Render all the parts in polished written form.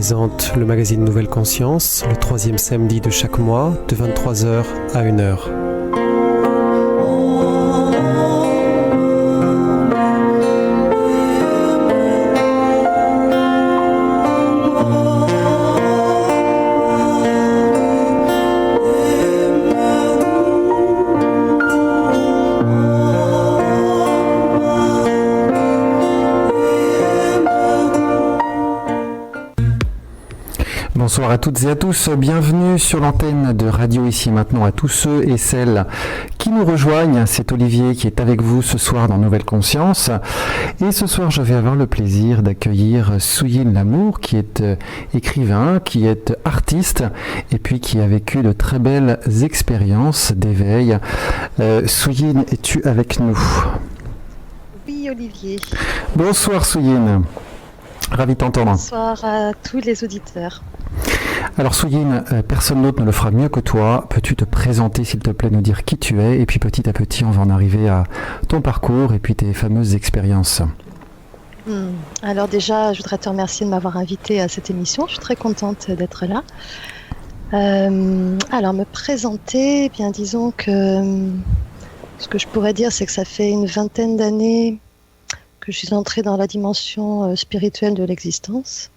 présente le magazine Nouvelle Conscience, le troisième samedi de chaque mois, de 23h à 1h. Bonsoir à toutes et à tous, bienvenue sur l'antenne de Radio Ici Maintenant à tous ceux et celles qui nous rejoignent. C'est Olivier qui est avec vous ce soir dans Nouvelle Conscience. Et ce soir, je vais avoir le plaisir d'accueillir Souyin Lamour, qui est écrivain, qui est artiste et puis qui a vécu de très belles expériences d'éveil. Souyin, es-tu avec nous ? Oui, Olivier. Bonsoir Souyin. Ravi de t'entendre. Bonsoir à tous les auditeurs. Alors Souyin, personne d'autre ne le fera mieux que toi. Peux-tu te présenter s'il te plaît, nous dire qui tu es et puis petit à petit on va en arriver à ton parcours et puis tes fameuses expériences. Alors déjà, je voudrais te remercier de m'avoir invitée à cette émission. Je suis très contente d'être là. Alors me présenter, eh bien disons que ce que je pourrais dire, c'est que ça fait une vingtaine d'années que je suis entrée dans la dimension spirituelle de l'existence,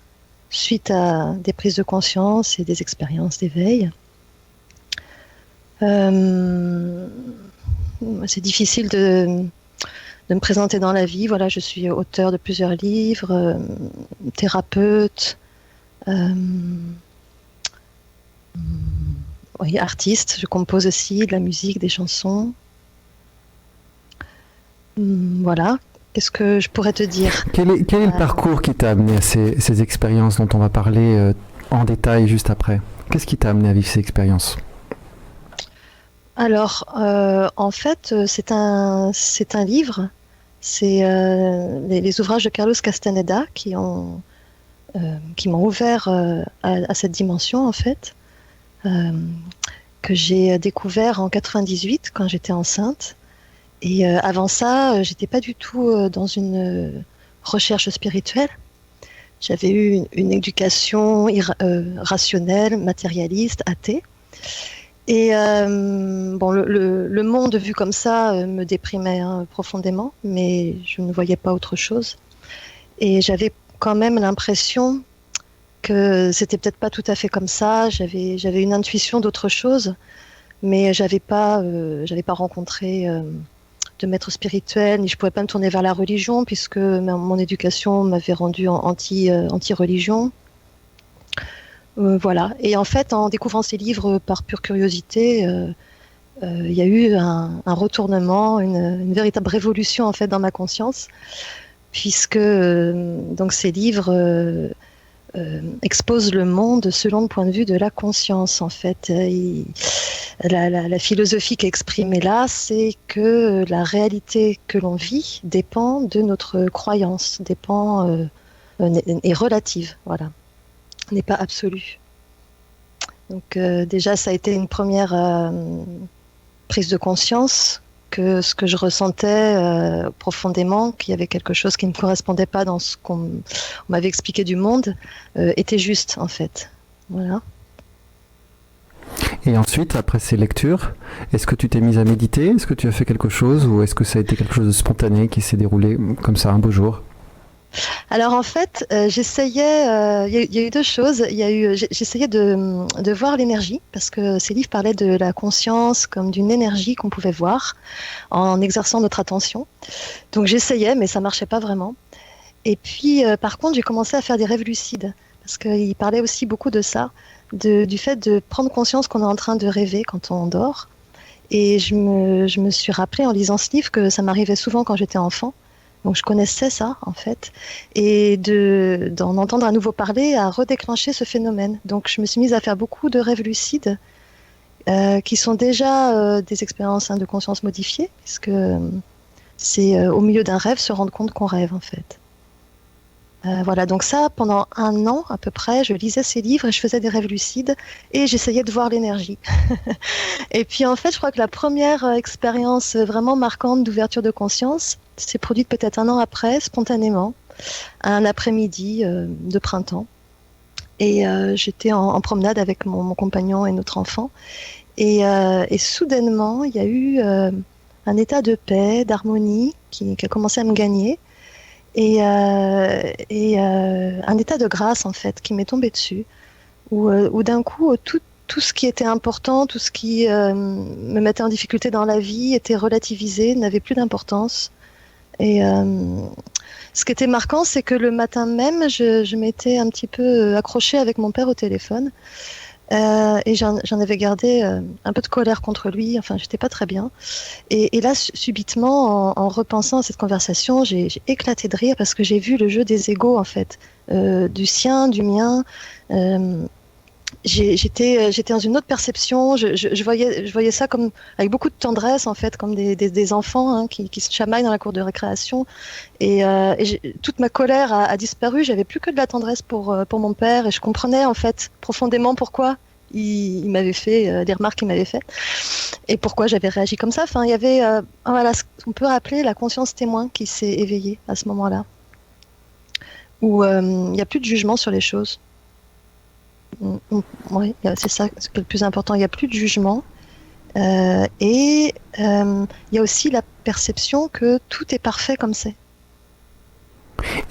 suite à des prises de conscience et des expériences d'éveil. C'est difficile de me présenter dans la vie. Voilà, je suis auteure de plusieurs livres, thérapeute, oui, artiste. Je compose aussi de la musique, des chansons. Voilà. Qu'est-ce que je pourrais te dire ? Quel est le parcours qui t'a amené à ces expériences dont on va parler en détail juste après ? Qu'est-ce qui t'a amené à vivre ces expériences ? Alors, en fait, c'est un livre. C'est les ouvrages de Carlos Castaneda qui m'ont ouvert à cette dimension, en fait, que j'ai découvert en 98 quand j'étais enceinte. Et avant ça, j'étais pas du tout dans une recherche spirituelle. J'avais eu une éducation rationnelle, matérialiste, athée. Et bon, le monde vu comme ça me déprimait profondément, mais je ne voyais pas autre chose. Et j'avais quand même l'impression que c'était peut-être pas tout à fait comme ça. J'avais une intuition d'autre chose, mais j'avais pas rencontré de maître spirituel, ni je pouvais pas me tourner vers la religion puisque mon éducation m'avait rendue anti-religion. Voilà. Et en fait, en découvrant ces livres par pure curiosité, il y a eu un retournement, une véritable révolution en fait dans ma conscience, puisque donc ces livres expose le monde selon le point de vue de la conscience. En fait, la philosophie qui est exprimée là, c'est que la réalité que l'on vit dépend de notre croyance, est relative, voilà, n'est pas absolue. Donc déjà, ça a été une première prise de conscience que ce que je ressentais profondément, qu'il y avait quelque chose qui ne correspondait pas dans ce qu'on m'avait expliqué du monde, était juste en fait. Voilà. Et ensuite, après ces lectures, est-ce que tu t'es mise à méditer ? Est-ce que tu as fait quelque chose ? Ou est-ce que ça a été quelque chose de spontané qui s'est déroulé comme ça un beau jour ? Alors en fait, j'essayais, il y a eu deux choses. J'essayais de voir l'énergie, parce que ces livres parlaient de la conscience comme d'une énergie qu'on pouvait voir en exerçant notre attention. Donc j'essayais, mais ça marchait pas vraiment. Et puis par contre, j'ai commencé à faire des rêves lucides, parce qu'il parlait aussi beaucoup de ça, du fait de prendre conscience qu'on est en train de rêver quand on dort. Et je me suis rappelé en lisant ce livre que ça m'arrivait souvent quand j'étais enfant. Donc je connaissais ça en fait, et d'en entendre à nouveau parler a redéclenché ce phénomène. Donc je me suis mise à faire beaucoup de rêves lucides qui sont déjà des expériences de conscience modifiée, puisque c'est au milieu d'un rêve se rendre compte qu'on rêve en fait. Voilà, donc ça, pendant 1 an à peu près, je lisais ces livres et je faisais des rêves lucides et j'essayais de voir l'énergie. Et puis en fait, je crois que la première expérience vraiment marquante d'ouverture de conscience s'est produite peut-être 1 an après, spontanément, un après-midi de printemps. Et j'étais en promenade avec mon compagnon et notre enfant. Et soudainement, il y a eu un état de paix, d'harmonie qui a commencé à me gagner. Et un état de grâce, en fait, qui m'est tombé dessus. Où d'un coup, tout ce qui était important, tout ce qui me mettait en difficulté dans la vie était relativisé, n'avait plus d'importance. Et ce qui était marquant, c'est que le matin même, je m'étais un petit peu accrochée avec mon père au téléphone. Et j'en avais gardé un peu de colère contre lui. Enfin, j'étais pas très bien. Et là, subitement, en repensant à cette conversation, j'ai éclaté de rire parce que j'ai vu le jeu des égos, en fait, du sien, du mien. J'étais dans une autre perception. Je voyais ça comme avec beaucoup de tendresse, en fait, comme des enfants, hein, qui se chamaillent dans la cour de récréation. Toute ma colère a disparu. J'avais plus que de la tendresse pour mon père, et je comprenais, en fait, profondément pourquoi il m'avait fait des remarques qu'il m'avait faites et pourquoi j'avais réagi comme ça. Enfin, il y avait voilà, ce qu'on peut appeler la conscience témoin qui s'est éveillée à ce moment-là, où il n'y a plus de jugement sur les choses. Oui, c'est ça ce qui est le plus important. Il n'y a plus de jugement. Il y a aussi la perception que tout est parfait comme c'est.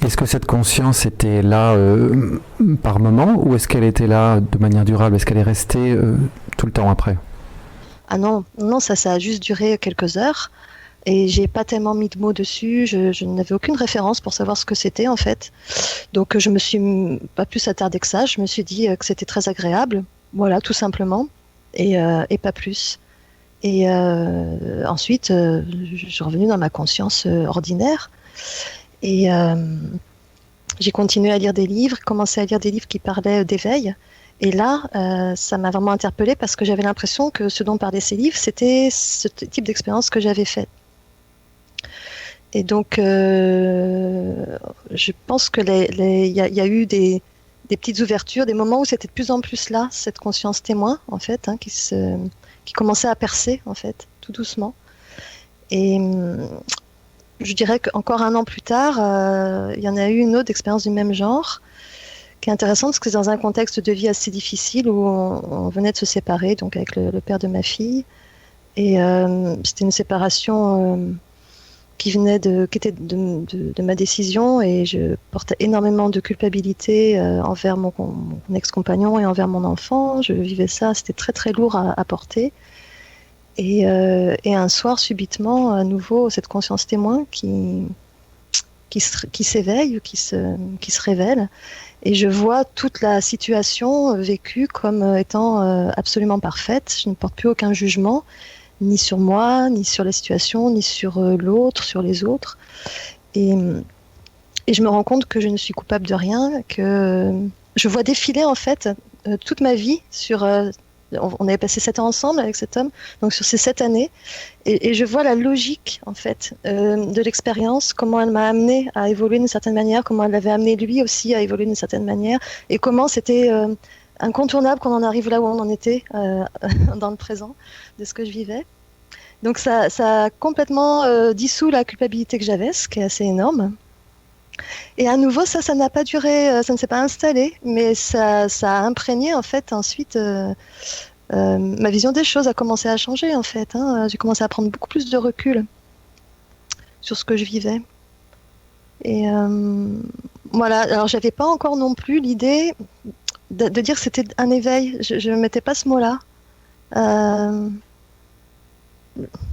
Est-ce que cette conscience était là par moment, ou est-ce qu'elle était là de manière durable? Est-ce qu'elle est restée tout le temps après? Ah non, ça a juste duré quelques heures. Et j'ai pas tellement mis de mots dessus, je n'avais aucune référence pour savoir ce que c'était, en fait. Donc je me suis pas plus attardée que ça, je me suis dit que c'était très agréable, voilà, tout simplement, et pas plus. Et ensuite, je suis revenue dans ma conscience ordinaire, et j'ai continué à lire des livres, commencé à lire des livres qui parlaient d'éveil. Et là, ça m'a vraiment interpellée parce que j'avais l'impression que ce dont parlaient ces livres, c'était ce type d'expérience que j'avais faite. Et donc, je pense que y a eu des petites ouvertures, des moments où c'était de plus en plus là, cette conscience témoin, en fait, hein, qui commençait à percer, en fait, tout doucement. Et je dirais qu'encore un an plus tard, il y en a eu une autre expérience du même genre, qui est intéressante parce que c'est dans un contexte de vie assez difficile où on venait de se séparer, donc avec le père de ma fille. Et c'était une séparation qui était de ma décision, et je portais énormément de culpabilité envers mon ex-compagnon et envers mon enfant. Je vivais ça, c'était très très lourd à porter. Et un soir, subitement, à nouveau, cette conscience témoin qui s'éveille, qui se révèle. Et je vois toute la situation vécue comme étant absolument parfaite. Je ne porte plus aucun jugement, ni sur moi, ni sur la situation, ni sur l'autre, sur les autres. Et je me rends compte que je ne suis coupable de rien, que je vois défiler, en fait, toute ma vie sur... on avait passé 7 ans ensemble avec cet homme, donc sur ces 7 années, et je vois la logique, en fait, de l'expérience, comment elle m'a amené à évoluer d'une certaine manière, comment elle l'avait amené lui aussi à évoluer d'une certaine manière, et comment c'était incontournable qu'on en arrive là où on en était dans le présent de ce que je vivais. Donc ça a complètement dissous la culpabilité que j'avais, ce qui est assez énorme. Et à nouveau, ça n'a pas duré, ça ne s'est pas installé, mais ça a imprégné, en fait, ensuite ma vision des choses a commencé à changer, en fait, hein. J'ai commencé à prendre beaucoup plus de recul sur ce que je vivais. Et voilà, alors j'avais pas encore non plus l'idée de dire que c'était un éveil, je ne mettais pas ce mot-là.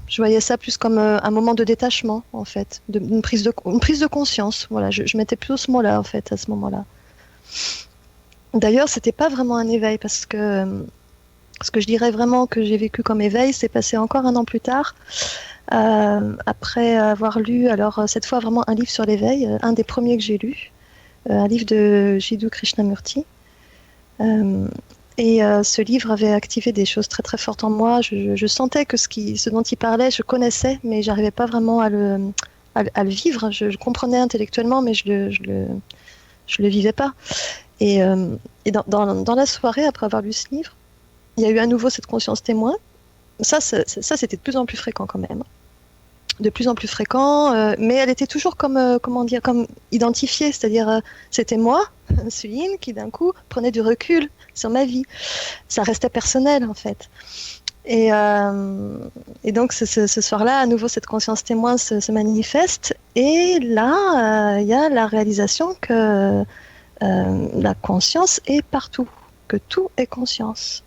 Je voyais ça plus comme un moment de détachement, en fait, une prise de conscience. Voilà, je mettais plutôt ce mot-là, en fait, à ce moment-là. D'ailleurs, c'était pas vraiment un éveil, parce que ce que je dirais vraiment que j'ai vécu comme éveil, c'est passé encore un an plus tard, après avoir lu, alors cette fois vraiment un livre sur l'éveil, un des premiers que j'ai lu, un livre de Jiddu Krishnamurti. Et ce livre avait activé des choses très très fortes en moi. Je sentais que ce dont il parlait, je connaissais, mais j'arrivais pas vraiment à le vivre. Je comprenais intellectuellement, mais je le vivais pas. Et dans la soirée, après avoir lu ce livre, il y a eu à nouveau cette conscience témoin. Ça c'était de plus en plus fréquent quand même. de plus en plus fréquents, mais elle était toujours comme, comme identifiée, c'est-à-dire c'était moi, Suyin, qui d'un coup prenait du recul sur ma vie. Ça restait personnel en fait. Et donc ce soir-là, à nouveau, cette conscience témoin se manifeste, et là, il y a la réalisation que la conscience est partout, que tout est conscience,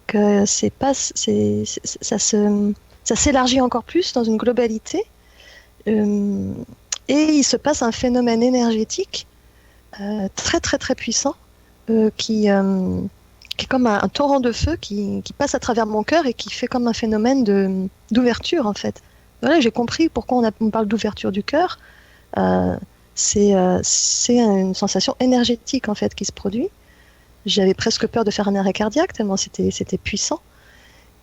que ça s'élargit encore plus dans une globalité, et il se passe un phénomène énergétique très très très puissant qui est comme un torrent de feu qui passe à travers mon cœur et qui fait comme un phénomène d'ouverture en fait. Voilà, j'ai compris pourquoi on parle d'ouverture du cœur. C'est une sensation énergétique en fait qui se produit. J'avais presque peur de faire un arrêt cardiaque tellement c'était puissant.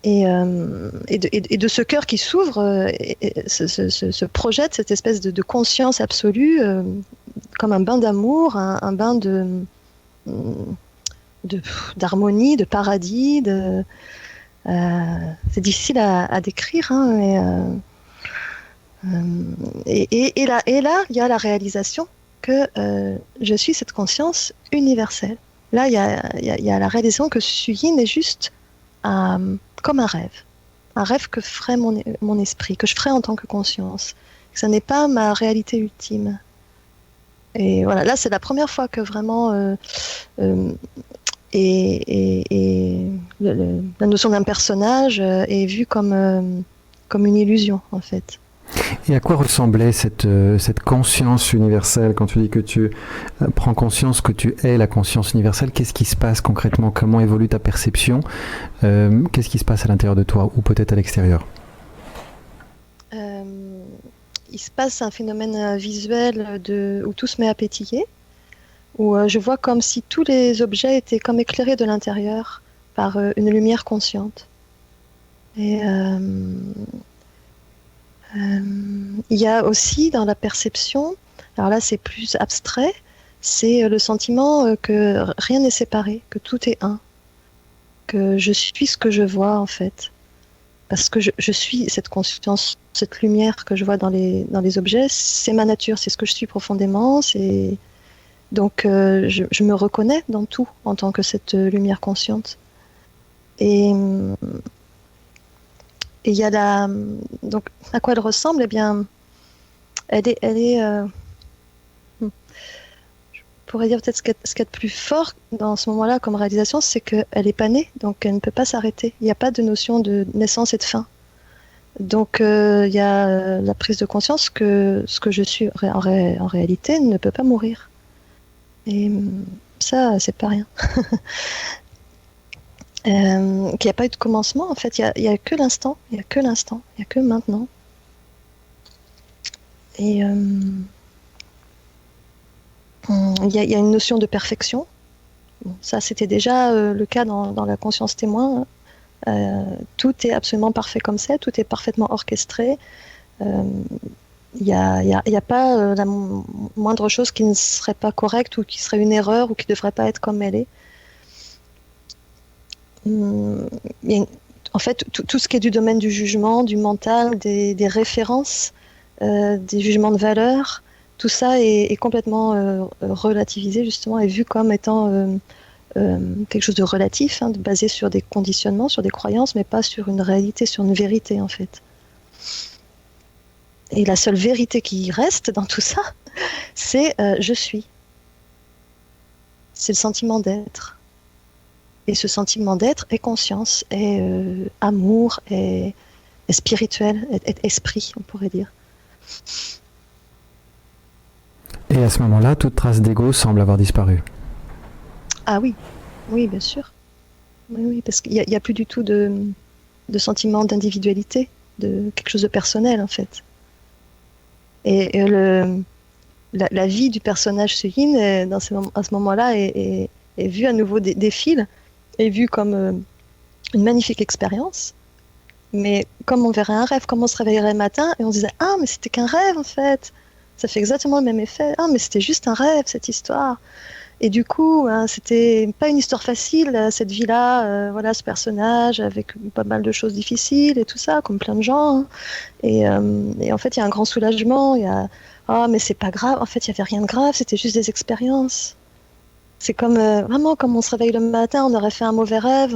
Et de ce cœur qui s'ouvre, se projette cette espèce de conscience absolue, comme un bain d'amour, un bain d'harmonie, de paradis. C'est difficile à décrire, hein, mais, et là, il y a la réalisation que je suis cette conscience universelle. Là, il y a la réalisation que Suyin est juste comme un rêve que ferait mon esprit, que je ferais en tant que conscience. Que ça n'est pas ma réalité ultime. Et voilà, là, c'est la première fois que vraiment la notion d'un personnage est vue comme une illusion, en fait. Et à quoi ressemblait cette conscience universelle quand tu dis que tu prends conscience que tu es la conscience universelle? Qu'est-ce qui se passe concrètement? Comment évolue ta perception? Qu'est-ce qui se passe à l'intérieur de toi ou peut-être à l'extérieur? Il se passe un phénomène visuel où tout se met à pétiller, où je vois comme si tous les objets étaient comme éclairés de l'intérieur par une lumière consciente. Et il y a aussi dans la perception, alors là c'est plus abstrait, c'est le sentiment que rien n'est séparé, que tout est un, que je suis ce que je vois en fait, parce que je suis cette conscience, cette lumière que je vois dans les objets, c'est ma nature, c'est ce que je suis profondément, donc je me reconnais dans tout en tant que cette lumière consciente. Et il y a donc à quoi elle ressemble? Eh bien, elle est je pourrais dire peut-être ce qu'il y a de plus fort dans ce moment-là comme réalisation, c'est qu'elle n'est pas née, donc elle ne peut pas s'arrêter. Il n'y a pas de notion de naissance et de fin. Donc il y a la prise de conscience que ce que je suis en réalité ne peut pas mourir. Et ça, c'est pas rien. Qu'il n'y a pas eu de commencement, en fait, il n'y a que l'instant, il n'y a que l'instant, il n'y a que maintenant. Et il y a une notion de perfection. Bon, ça, c'était déjà le cas dans la conscience témoin. Tout est absolument parfait comme c'est, tout est parfaitement orchestré. Il n'y a pas la moindre chose qui ne serait pas correcte ou qui serait une erreur ou qui ne devrait pas être comme elle est. En fait, tout ce qui est du domaine du jugement, du mental, des références, des jugements de valeur, tout ça est complètement relativisé justement et vu comme étant quelque chose de relatif, hein, basé sur des conditionnements, sur des croyances, mais pas sur une réalité, sur une vérité en fait. Et la seule vérité qui reste dans tout ça, c'est je suis. C'est le sentiment d'être. Et ce sentiment d'être est conscience, est amour, est spirituel, est esprit, on pourrait dire. Et à ce moment-là, toute trace d'ego semble avoir disparu. Ah oui, oui, bien sûr. Oui, parce qu'il n'y a plus du tout de sentiment d'individualité, de quelque chose de personnel en fait. Et la vie du personnage Suyin, à ce moment-là, est vue à nouveau des fils, est vue comme une magnifique expérience, mais comme on verrait un rêve, comme on se réveillerait le matin et on se disait « Ah, mais c'était qu'un rêve en fait !» Ça fait exactement le même effet. « Ah, mais c'était juste un rêve, cette histoire !» Et du coup, hein, c'était pas une histoire facile, cette vie-là, voilà, ce personnage avec pas mal de choses difficiles et tout ça, comme plein de gens. Hein. Et en fait, il y a un grand soulagement. Il y a ah, mais c'est pas grave. En fait, il y avait rien de grave. C'était juste des expériences. C'est comme vraiment comme on se réveille le matin, on aurait fait un mauvais rêve,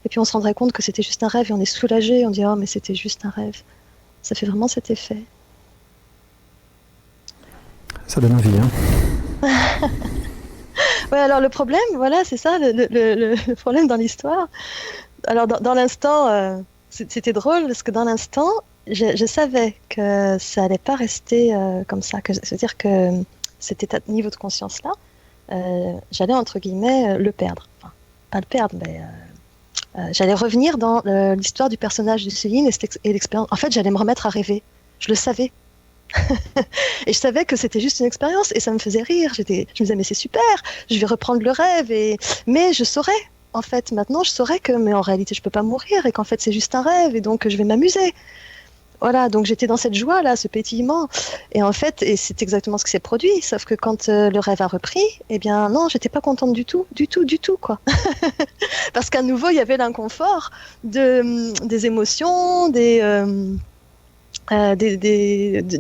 et puis on se rendrait compte que c'était juste un rêve et on est soulagé. On dit oh, mais c'était juste un rêve. Ça fait vraiment cet effet. Ça donne envie, hein. Ouais, alors le problème, voilà, c'est ça, le problème dans l'histoire. Alors dans l'instant, c'était drôle parce que dans l'instant, je savais que ça allait pas rester comme ça. C'est-à-dire que cet état de niveau de conscience-là, j'allais entre guillemets le perdre. Enfin, pas le perdre, mais j'allais revenir dans l'histoire du personnage de Céline et l'expérience. En fait, j'allais me remettre à rêver. Je le savais. Et je savais que c'était juste une expérience et ça me faisait rire. Je me disais, mais c'est super, je vais reprendre le rêve. Mais je saurais, en fait, maintenant, je saurais que, mais en réalité, je peux pas mourir et qu'en fait, c'est juste un rêve et donc je vais m'amuser. Voilà, donc j'étais dans cette joie-là, ce pétillement. Et en fait, et c'est exactement ce qui s'est produit, sauf que quand le rêve a repris, eh bien non, j'étais pas contente du tout, quoi. Parce qu'à nouveau, il y avait l'inconfort des émotions, du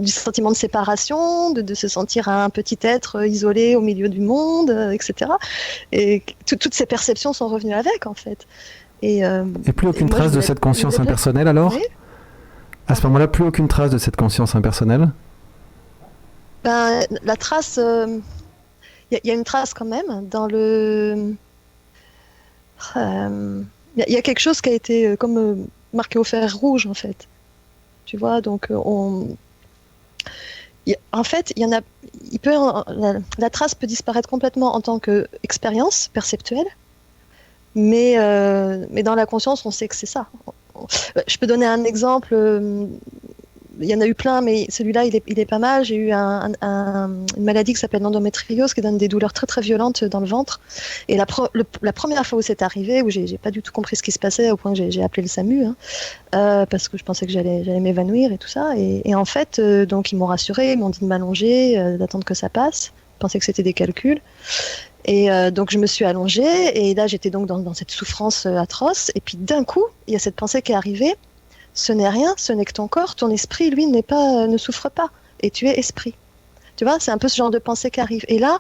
sentiment de séparation, de se sentir un petit être isolé au milieu du monde, etc. Et toutes ces perceptions sont revenues avec, en fait. Et plus aucune trace de cette conscience impersonnelle, alors ? Oui. À ce moment-là, plus aucune trace de cette conscience impersonnelle ? Ben, la trace... y a une trace quand même dans le... Il y a quelque chose qui a été comme marqué au fer rouge, en fait. Tu vois, donc en fait, la trace peut disparaître complètement en tant qu'expérience perceptuelle, mais dans la conscience, on sait que c'est ça. Je peux donner un exemple, il y en a eu plein, mais celui-là, il est pas mal. J'ai eu une maladie qui s'appelle l'endométriose, qui donne des douleurs très très violentes dans le ventre. Et la première fois où c'est arrivé, où j'ai pas du tout compris ce qui se passait, au point que j'ai appelé le SAMU, hein, parce que je pensais que j'allais m'évanouir et tout ça. Et en fait, donc ils m'ont rassurée, ils m'ont dit de m'allonger, d'attendre que ça passe. Je pensais que c'était des calculs. Et donc je me suis allongée, et là j'étais donc dans cette souffrance atroce. Et puis d'un coup, il y a cette pensée qui est arrivée. Ce n'est rien, ce n'est que ton corps, ton esprit, lui, ne souffre pas. Et tu es esprit. Tu vois, c'est un peu ce genre de pensée qui arrive. Et là,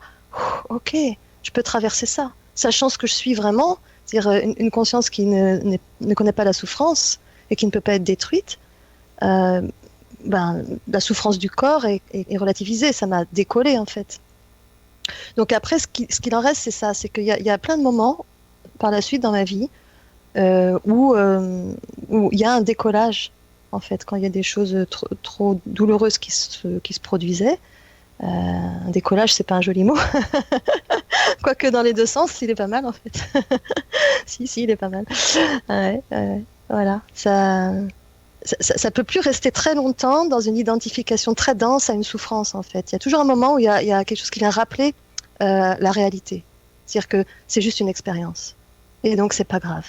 ok, je peux traverser ça. Sachant ce que je suis vraiment, c'est-à-dire une conscience qui ne connaît pas la souffrance et qui ne peut pas être détruite, la souffrance du corps est relativisée. Ça m'a décollé, en fait. Donc après, ce qu'il en reste, c'est ça. C'est qu'il y a plein de moments, par la suite, dans ma vie, où il y a un décollage, en fait, quand il y a des choses trop douloureuses qui se produisaient. Un décollage, c'est pas un joli mot. Quoique dans les deux sens, il est pas mal, en fait. si, il est pas mal. Voilà. Ça peut plus rester très longtemps dans une identification très dense à une souffrance, en fait. Il y a toujours un moment où il y a quelque chose qui vient rappeler la réalité. C'est-à-dire que c'est juste une expérience. Et donc, c'est pas grave.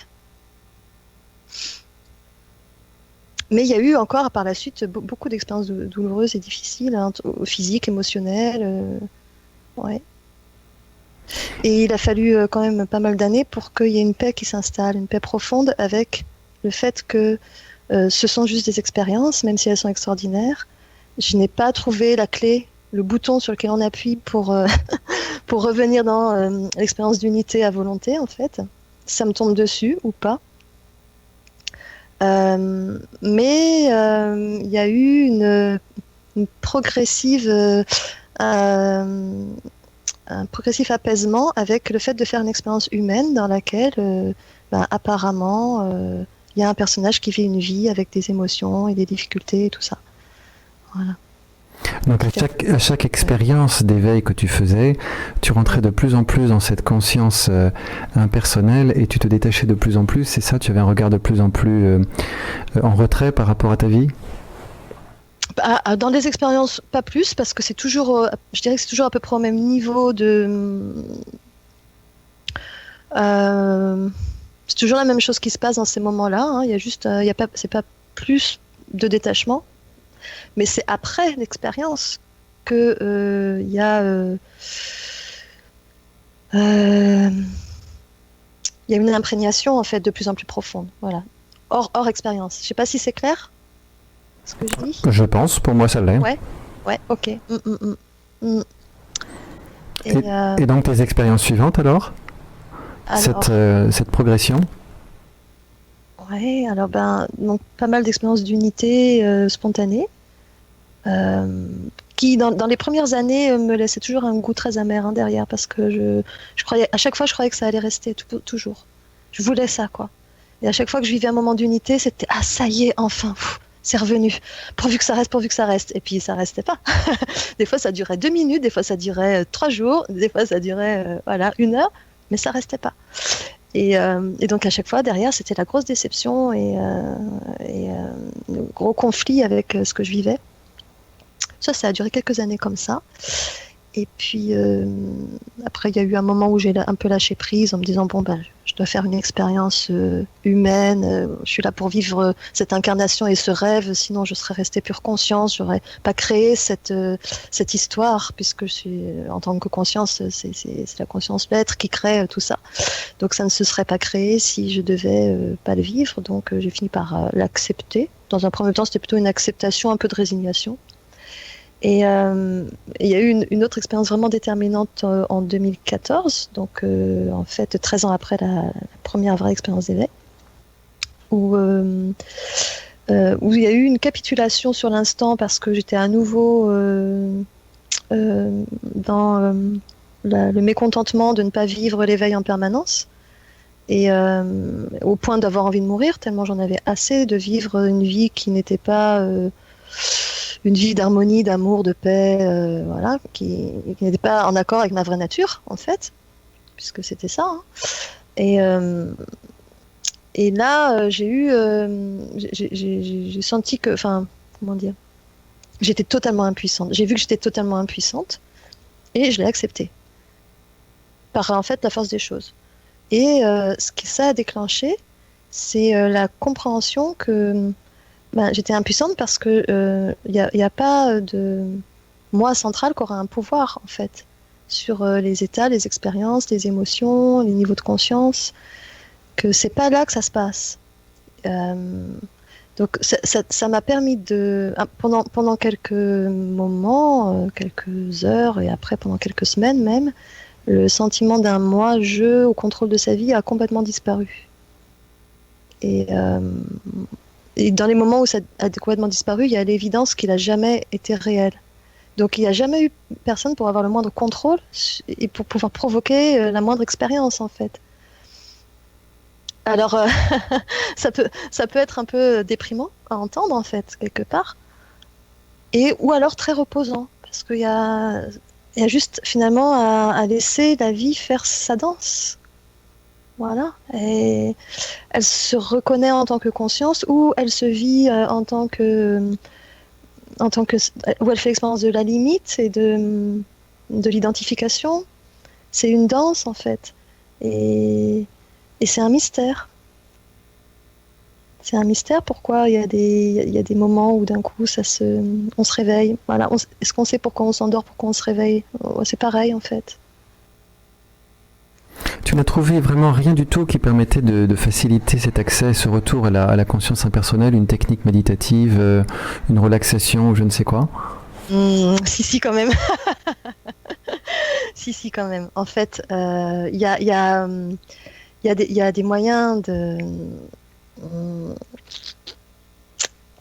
Mais il y a eu encore par la suite beaucoup d'expériences douloureuses et difficiles, hein, physiques, émotionnelles. Ouais. Et il a fallu quand même pas mal d'années pour qu'il y ait une paix qui s'installe, une paix profonde avec le fait que ce sont juste des expériences, même si elles sont extraordinaires. Je n'ai pas trouvé la clé, le bouton sur lequel on appuie pour revenir dans l'expérience d'unité à volonté, en fait. Ça me tombe dessus ou pas. Mais il y a eu une progressive, un progressif apaisement avec le fait de faire une expérience humaine dans laquelle, apparemment, il y a un personnage qui vit une vie avec des émotions et des difficultés et tout ça. Voilà. Donc à chaque expérience d'éveil que tu faisais, tu rentrais de plus en plus dans cette conscience impersonnelle et tu te détachais de plus en plus, c'est ça? Tu avais un regard de plus en plus en retrait par rapport à ta vie? Dans les expériences, pas plus, parce que c'est toujours, je dirais que c'est toujours à peu près au même niveau de... c'est toujours la même chose qui se passe dans ces moments-là, hein. Il y a juste, c'est pas plus de détachement. Mais c'est après l'expérience que y a Euh, Il y a une imprégnation en fait de plus en plus profonde, voilà. Hors expérience. Je sais pas si c'est clair ce que je dis. Je pense, pour moi ça l'est. Ouais, ouais, ok. Mm. Et, Et donc tes expériences suivantes alors, alors, cette progression? ouais, alors donc pas mal d'expériences d'unité spontanée, qui dans les premières années me laissaient toujours un goût très amer derrière, parce que je croyais, à chaque fois je croyais que ça allait rester toujours. Je voulais ça, quoi. Et à chaque fois que je vivais un moment d'unité, c'était ah ça y est, enfin, c'est revenu. Pourvu que ça reste, pourvu que ça reste. Et puis ça restait pas. Des fois ça durait 2 minutes, des fois ça durait 3 jours, des fois ça durait voilà 1 heure, mais ça restait pas. Et donc à chaque fois derrière c'était la grosse déception et le gros conflit avec ce que je vivais. Ça a duré quelques années comme ça. Et puis après, il y a eu un moment où j'ai un peu lâché prise en me disant, bon, je dois faire une expérience humaine, je suis là pour vivre cette incarnation et ce rêve, sinon je serais restée pure conscience, j'aurais pas créé cette histoire, puisque en tant que conscience, c'est la conscience l'être qui crée tout ça. Donc ça ne se serait pas créé si je devais pas le vivre, donc j'ai fini par l'accepter. Dans un premier temps, c'était plutôt une acceptation, un peu de résignation. Et il y a eu une autre expérience vraiment déterminante en 2014, donc en fait 13 ans après la première vraie expérience d'éveil, où il y a eu une capitulation sur l'instant parce que j'étais à nouveau dans le mécontentement de ne pas vivre l'éveil en permanence, et au point d'avoir envie de mourir, tellement j'en avais assez de vivre une vie qui n'était pas... une vie d'harmonie, d'amour, de paix, voilà, qui n'était pas en accord avec ma vraie nature, en fait, puisque c'était ça. Hein. Et là, j'ai senti que, enfin, comment dire, j'étais totalement impuissante. J'ai vu que j'étais totalement impuissante, et je l'ai accepté par en fait la force des choses. Et ce que ça a déclenché, c'est la compréhension que j'étais impuissante parce que y a pas de moi central qui aura un pouvoir en fait sur les états, les expériences, les émotions, les niveaux de conscience, que c'est pas là que ça se passe. Donc ça m'a permis de pendant quelques moments, quelques heures et après pendant quelques semaines même, le sentiment d'un moi-je au contrôle de sa vie a complètement disparu. Et dans les moments où ça a complètement disparu, il y a l'évidence qu'il n'a jamais été réel. Donc il n'y a jamais eu personne pour avoir le moindre contrôle et pour pouvoir provoquer la moindre expérience en fait. Alors ça peut être un peu déprimant à entendre en fait quelque part, ou alors très reposant parce qu'il y a juste finalement à laisser la vie faire sa danse. Voilà. Et elle se reconnaît en tant que conscience ou elle se vit où elle fait l'expérience de la limite et de l'identification. C'est une danse en fait. Et c'est un mystère. C'est un mystère pourquoi il y a des moments où d'un coup on se réveille. Voilà. Est-ce qu'on sait pourquoi on s'endort, pourquoi on se réveille? C'est pareil en fait. Tu n'as trouvé vraiment rien du tout qui permettait de faciliter cet accès, ce retour à la conscience impersonnelle, une technique méditative, une relaxation ou je ne sais quoi? Si, quand même. Si, quand même. En fait, il y a des moyens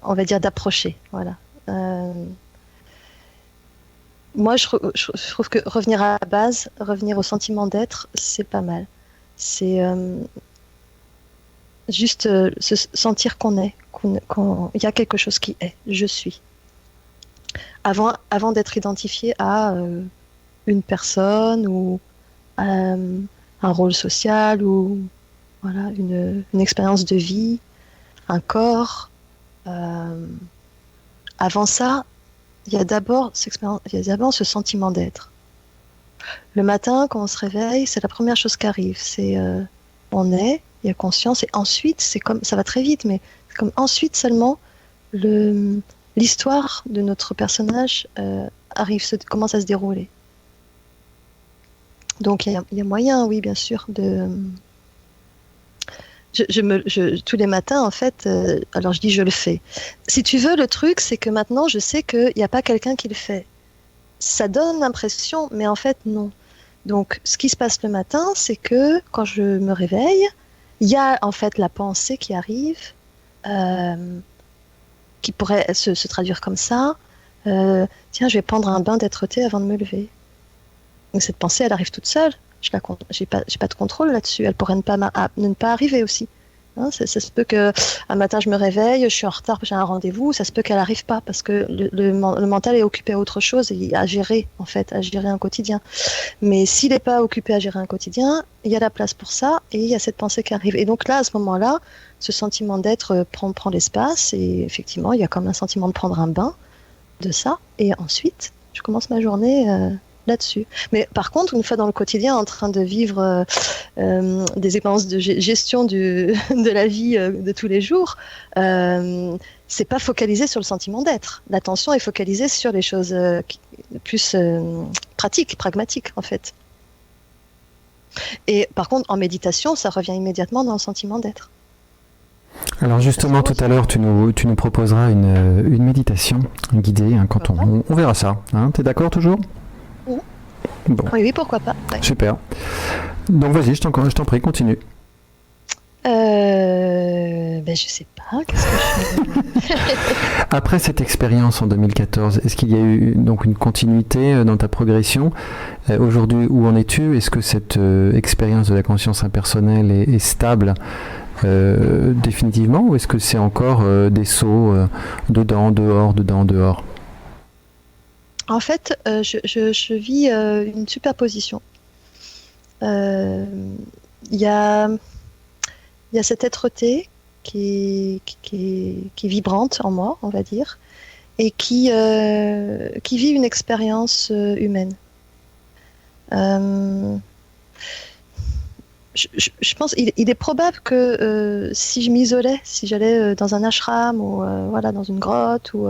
on va dire, d'approcher. Voilà. Moi, je trouve que revenir à la base, revenir au sentiment d'être, c'est pas mal. C'est juste se sentir qu'on est, qu'il y a quelque chose qui est, je suis. Avant d'être identifié à une personne ou un rôle social ou voilà, une expérience de vie, un corps. Avant ça, il y a d'abord ce sentiment d'être. Le matin, quand on se réveille, c'est la première chose qui arrive. C'est on est, il y a conscience, et ensuite, ça va très vite, mais c'est comme ensuite seulement l'histoire de notre personnage commence à se dérouler. Donc il y a moyen, oui, bien sûr, de... tous les matins, en fait, alors je dis je le fais. Si tu veux, le truc, c'est que maintenant, je sais qu'il n'y a pas quelqu'un qui le fait. Ça donne l'impression, mais en fait, non. Donc, ce qui se passe le matin, c'est que quand je me réveille, il y a en fait la pensée qui arrive, qui pourrait se traduire comme ça. Tiens, je vais prendre un bain d'être-té avant de me lever. Donc, cette pensée, elle arrive toute seule. J'ai pas de contrôle là-dessus. Elle pourrait ne pas arriver aussi. Hein, ça se peut qu'un matin, je me réveille, je suis en retard, j'ai un rendez-vous. Ça se peut qu'elle n'arrive pas parce que le mental est occupé à autre chose et à gérer, en fait, à gérer un quotidien. Mais s'il n'est pas occupé à gérer un quotidien, il y a la place pour ça et il y a cette pensée qui arrive. Et donc là, à ce moment-là, ce sentiment d'être prend l'espace et effectivement, il y a comme un sentiment de prendre un bain de ça. Et ensuite, je commence ma journée là-dessus. Mais par contre, une fois dans le quotidien, en train de vivre des expériences de gestion de la vie de tous les jours, c'est pas focalisé sur le sentiment d'être. L'attention est focalisée sur les choses plus pratiques, pragmatiques, en fait. Et par contre, en méditation, ça revient immédiatement dans le sentiment d'être. Alors justement, tout à l'heure, tu nous proposeras une méditation guidée, hein, quand on verra ça. Hein, t'es d'accord toujours ? Bon. Oui, pourquoi pas. Ouais. Super. Donc vas-y, je t'en prie, continue. Je sais pas. Qu'est-ce que je fais Après cette expérience en 2014, est-ce qu'il y a eu donc une continuité dans ta progression ? Aujourd'hui, où en es-tu ? Est-ce que cette expérience de la conscience impersonnelle est stable définitivement, ou est-ce que c'est encore des sauts dedans, dehors ? En fait, je vis une superposition. Il y a cette être-té qui est vibrante en moi, on va dire, et qui vit une expérience humaine. Je pense il est probable que si je m'isolais, si j'allais dans un ashram ou dans une grotte ou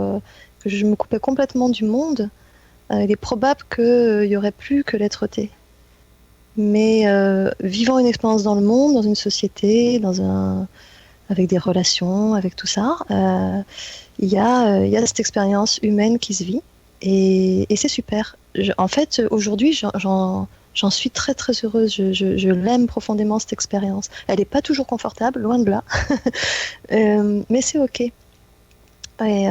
que je me coupais complètement du monde, il est probable qu'il n'y aurait plus que l'être-té. Mais vivant une expérience dans le monde, dans une société, avec des relations, avec tout ça, il y a cette expérience humaine qui se vit et c'est super. En fait, aujourd'hui, j'en suis très très heureuse. Je l'aime profondément, cette expérience. Elle n'est pas toujours confortable, loin de là, mais c'est ok. Et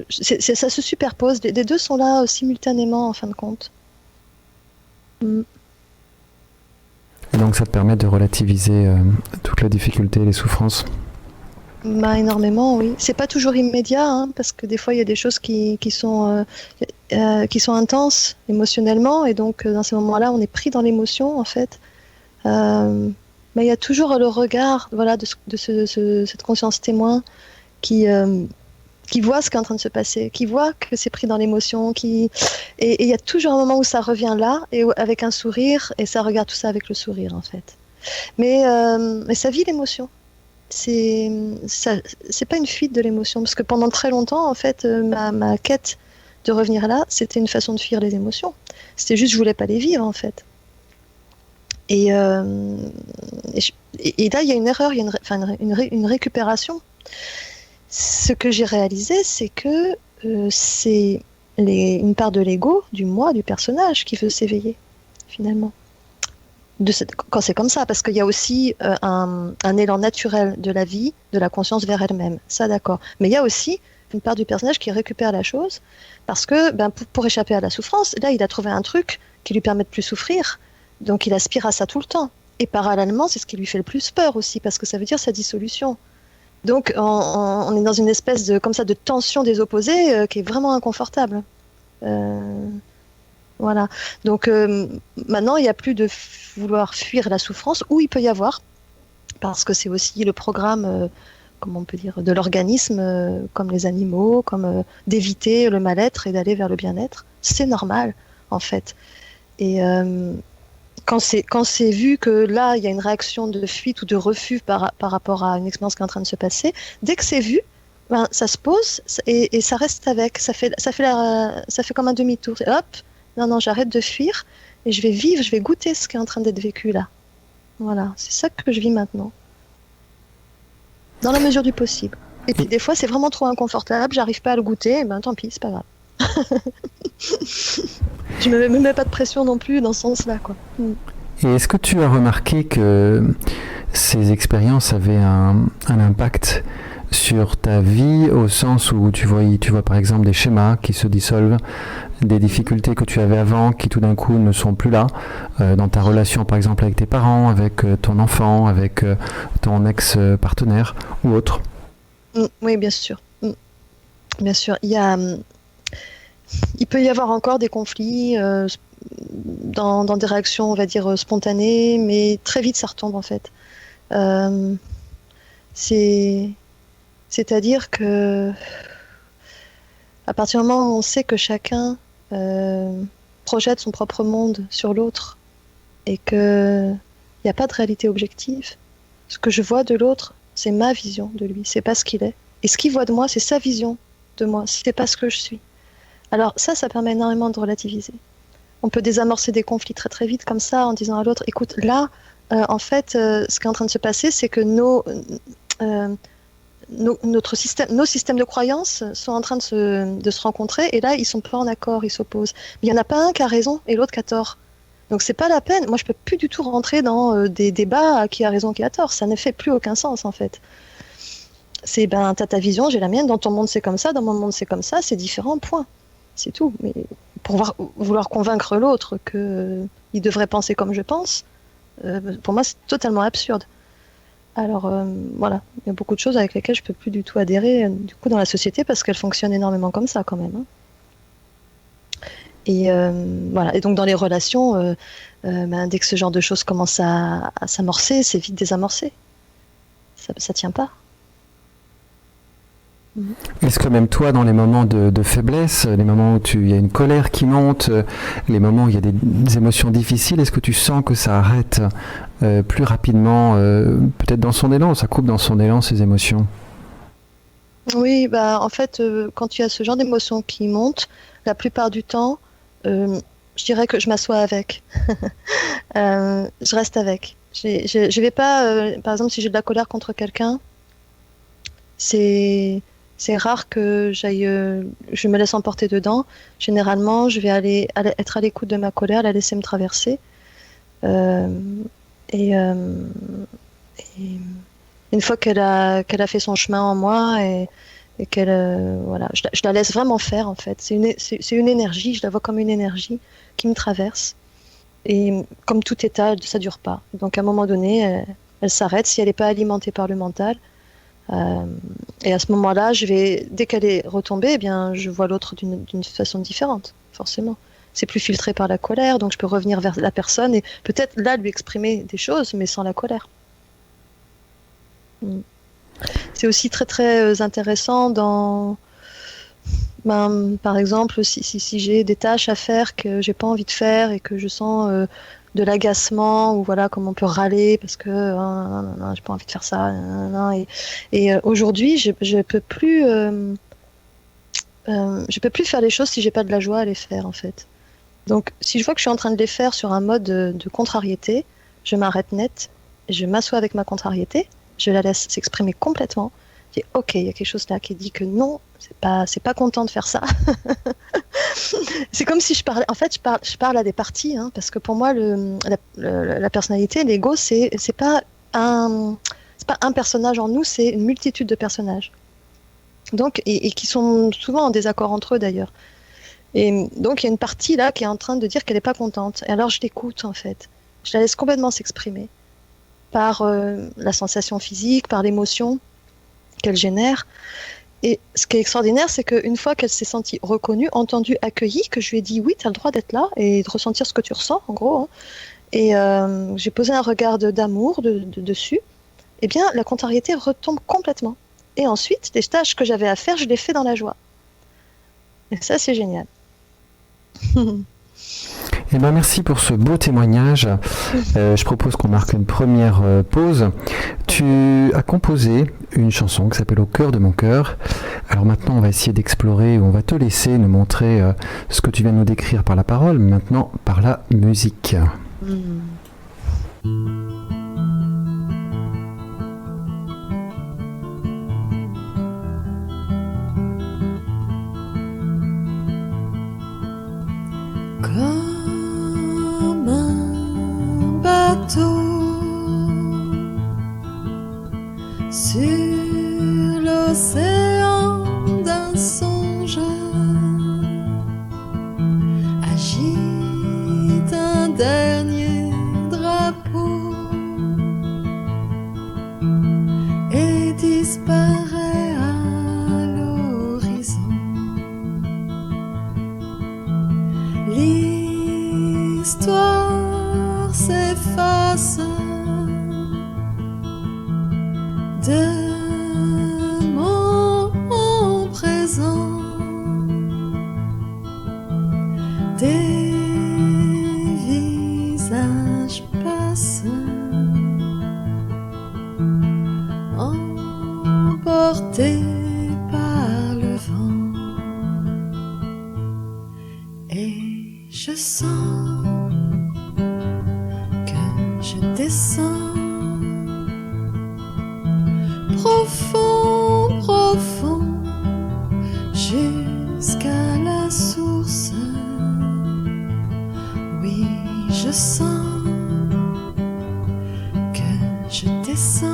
ça se superpose. Les deux sont là simultanément en fin de compte. Et donc ça te permet de relativiser toute la difficulté et les souffrances. Énormément, oui. C'est pas toujours immédiat, hein, parce que des fois il y a des choses qui sont intenses émotionnellement, et donc dans ces moments-là, on est pris dans l'émotion en fait. Mais il y a toujours le regard, de cette conscience témoin qui voit ce qui est en train de se passer, qui voit que c'est pris dans l'émotion, et il y a toujours un moment où ça revient là, et avec un sourire, et ça regarde tout ça avec le sourire en fait. Mais ça vit l'émotion. C'est pas une fuite de l'émotion, parce que pendant très longtemps, en fait, ma quête de revenir là, c'était une façon de fuir les émotions. C'était juste, je voulais pas les vivre, en fait. Et là, il y a une erreur, il y a une récupération. Ce que j'ai réalisé, c'est que c'est une part de l'ego, du moi, du personnage qui veut s'éveiller, finalement. Quand c'est comme ça, parce qu'il y a aussi un élan naturel de la vie, de la conscience vers elle-même, ça d'accord. Mais il y a aussi une part du personnage qui récupère la chose, parce que pour échapper à la souffrance, là il a trouvé un truc qui lui permet de plus souffrir, donc il aspire à ça tout le temps. Et parallèlement, c'est ce qui lui fait le plus peur aussi, parce que ça veut dire sa dissolution. Donc on est dans une espèce de tension des opposés qui est vraiment inconfortable. Voilà. Donc maintenant, il n'y a plus de vouloir fuir la souffrance, où il peut y avoir, parce que c'est aussi le programme, comment on peut dire, de l'organisme, comme les animaux, comme d'éviter le mal-être et d'aller vers le bien-être. C'est normal, en fait. Et quand c'est vu que là, il y a une réaction de fuite ou de refus par rapport à une expérience qui est en train de se passer, dès que c'est vu, ça se pose et ça reste avec. Ça fait comme un demi-tour. Et hop, Non, j'arrête de fuir et je vais vivre, je vais goûter ce qui est en train d'être vécu là. Voilà, c'est ça que je vis maintenant. Dans la mesure du possible. Et puis des fois, c'est vraiment trop inconfortable, j'arrive pas à le goûter, et ben tant pis, c'est pas grave. Je me mets pas de pression non plus dans ce sens-là, quoi. Et est-ce que tu as remarqué que ces expériences avaient un impact sur ta vie, au sens où tu vois par exemple des schémas qui se dissolvent, des difficultés que tu avais avant qui tout d'un coup ne sont plus là, dans ta relation par exemple avec tes parents, avec ton enfant, avec ton ex-partenaire ou autre? Oui, bien sûr. Bien sûr. Il peut y avoir encore des conflits dans des réactions, on va dire, spontanées, mais très vite ça retombe en fait. C'est-à-dire que à partir du moment où on sait que chacun projette son propre monde sur l'autre et qu'il n'y a pas de réalité objective, ce que je vois de l'autre, c'est ma vision de lui, c'est pas ce qu'il est. Et ce qu'il voit de moi, c'est sa vision de moi, c'est pas ce que je suis. Alors ça permet énormément de relativiser. On peut désamorcer des conflits très très vite comme ça en disant à l'autre, écoute, là, en fait, ce qui est en train de se passer, c'est que nos systèmes de croyances sont en train de se rencontrer et là, ils sont pas en accord, ils s'opposent. Mais il n'y en a pas un qui a raison et l'autre qui a tort. Donc c'est pas la peine. Moi, je peux plus du tout rentrer dans des débats à qui a raison, qui a tort. Ça ne fait plus aucun sens, en fait. C'est, t'as ta vision, j'ai la mienne, dans ton monde c'est comme ça, dans mon monde c'est comme ça, c'est différent, point. C'est tout. Mais pour vouloir convaincre l'autre qu'il devrait penser comme je pense, pour moi c'est totalement absurde. Alors voilà, il y a beaucoup de choses avec lesquelles je peux plus du tout adhérer du coup dans la société parce qu'elles fonctionnent énormément comme ça quand même. Hein. Et voilà. Et donc dans les relations, dès que ce genre de choses commence à s'amorcer, c'est vite désamorcé. Ça tient pas. Est-ce que même toi, dans les moments de faiblesse, les moments où il y a une colère qui monte, les moments où il y a des émotions difficiles, est-ce que tu sens que ça arrête plus rapidement, peut-être dans son élan, ça coupe dans son élan ces émotions? Oui, en fait, quand il y a ce genre d'émotions qui montent, la plupart du temps, je dirais que je m'assois avec. Je reste avec. Je vais pas, par exemple, si j'ai de la colère contre quelqu'un, c'est rare que je me laisse emporter dedans. Généralement, je vais être à l'écoute de ma colère, la laisser me traverser. Et une fois qu'elle a fait son chemin en moi et qu'elle, voilà, je la laisse vraiment faire en fait. C'est une énergie, je la vois comme une énergie qui me traverse. Et comme tout état, ça dure pas. Donc à un moment donné, elle s'arrête si elle n'est pas alimentée par le mental. Et à ce moment-là, dès qu'elle est retombée, je vois l'autre d'une façon différente, forcément. C'est plus filtré par la colère, donc je peux revenir vers la personne et peut-être là lui exprimer des choses, mais sans la colère. C'est aussi très très intéressant par exemple, si j'ai des tâches à faire que j'ai pas envie de faire et que je sens de l'agacement ou voilà, comme on peut râler parce que non, j'ai pas envie de faire ça. Et aujourd'hui, je peux plus faire les choses si j'ai pas de la joie à les faire en fait. Donc, si je vois que je suis en train de les faire sur un mode de contrariété, je m'arrête net, je m'assois avec ma contrariété, je la laisse s'exprimer complètement. Je dis ok, il y a quelque chose là qui dit que non, c'est pas content de faire ça. C'est comme si je parlais. En fait, je parle à des parties, hein, parce que pour moi, la personnalité, l'ego, c'est pas un personnage en nous, c'est une multitude de personnages. Donc, et qui sont souvent en désaccord entre eux d'ailleurs. Et donc, il y a une partie là qui est en train de dire qu'elle n'est pas contente. Et alors, je l'écoute en fait. Je la laisse complètement s'exprimer par la sensation physique, par l'émotion qu'elle génère. Et ce qui est extraordinaire, c'est qu'une fois qu'elle s'est sentie reconnue, entendue, accueillie, que je lui ai dit oui, tu as le droit d'être là et de ressentir ce que tu ressens, en gros, hein, et j'ai posé un regard d'amour dessus, eh bien, la contrariété retombe complètement. Et ensuite, les tâches que j'avais à faire, je les fais dans la joie. Et ça, c'est génial. Eh ben, merci pour ce beau témoignage. Je propose qu'on marque une première pause. Tu as composé une chanson qui s'appelle Au cœur de mon cœur. Alors maintenant, on va essayer d'explorer, on va te laisser nous montrer ce que tu viens de nous décrire par la parole, mais maintenant par la musique. Comme un bateau sur l'océan d'un songe, agite un dernier drapeau et disparaît à l'horizon. L'histoire s'efface de mon présent, des visages passent, emportés par le vent, et je sens que je descends profond, profond, jusqu'à la source. Oui, je sens que je descends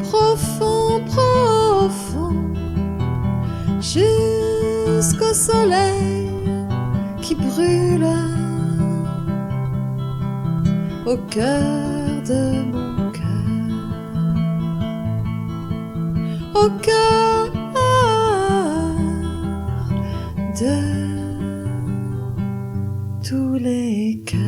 profond, profond, jusqu'au soleil qui brûle au cœur de mon cœur, au cœur de tous les cœurs.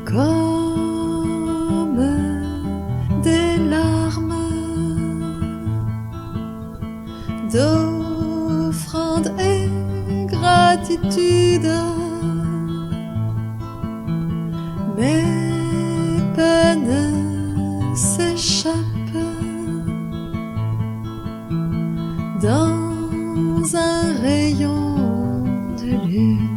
Comme des larmes d'offrande et gratitude, mes peines s'échappent dans un rayon de lune.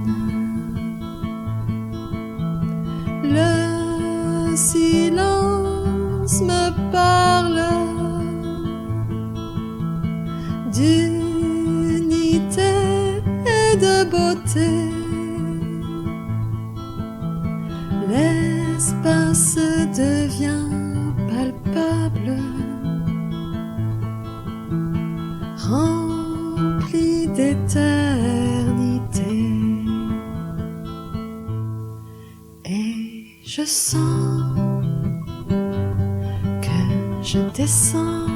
Le silence me parle d'unité et de beauté. L'espace devient palpable, rempli d'éternité. Et je sens que je descends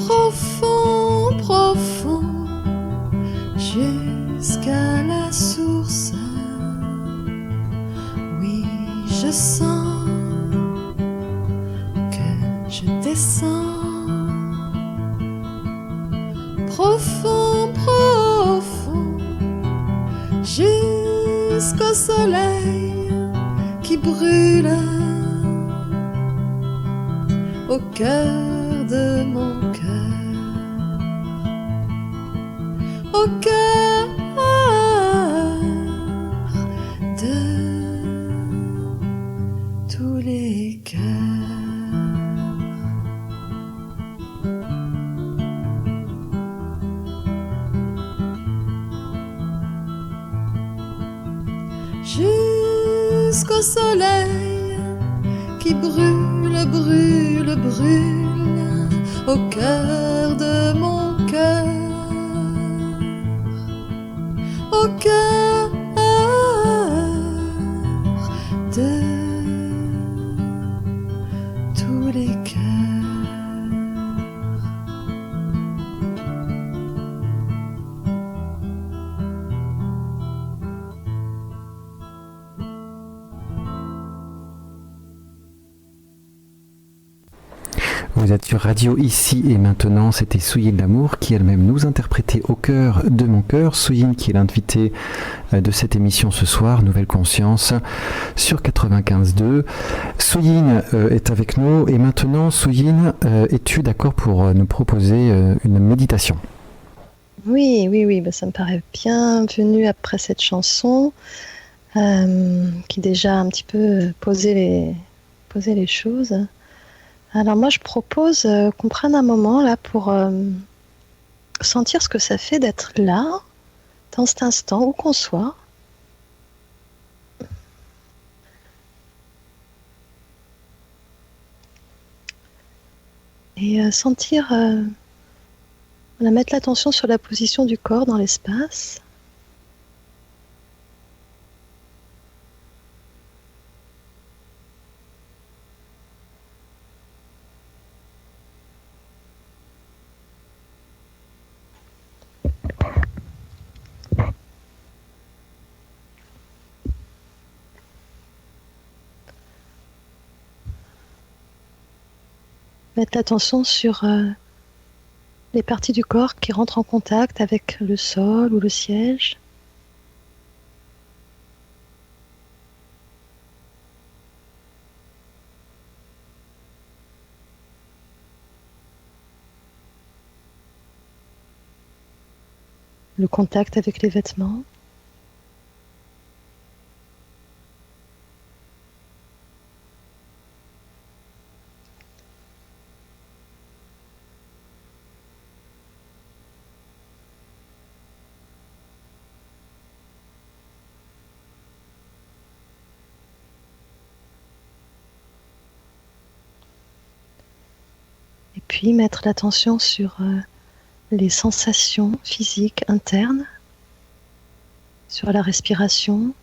profond, profond, jusqu'à la source. Oui, je sens que je descends profond, profond, jusqu'au soleil qui brûle au cœur de mon cœur, au cœur de tous les cœurs. Jusqu'au soleil qui brûle, brûle, brûle au cœur de mon cœur, au cœur de tous les cœurs. Vous Vous êtes sur Radio Ici et Maintenant. C'était Souyin de l'amour qui elle-même nous interprétait Au cœur de mon cœur. Souyin qui est l'invité de cette émission ce soir, Nouvelle Conscience, sur 95.2. Souyin est avec nous et maintenant, Souyin, es-tu d'accord pour nous proposer une méditation ? Oui, ça me paraît bienvenu après cette chanson qui déjà un petit peu posait les choses. Alors moi, je propose qu'on prenne un moment là pour sentir ce que ça fait d'être là, dans cet instant, où qu'on soit. Et sentir, mettre l'attention sur la position du corps dans l'espace. Mettre l'attention sur les parties du corps qui rentrent en contact avec le sol ou le siège. Le contact avec les vêtements. Et puis mettre l'attention sur les sensations physiques internes, sur la respiration,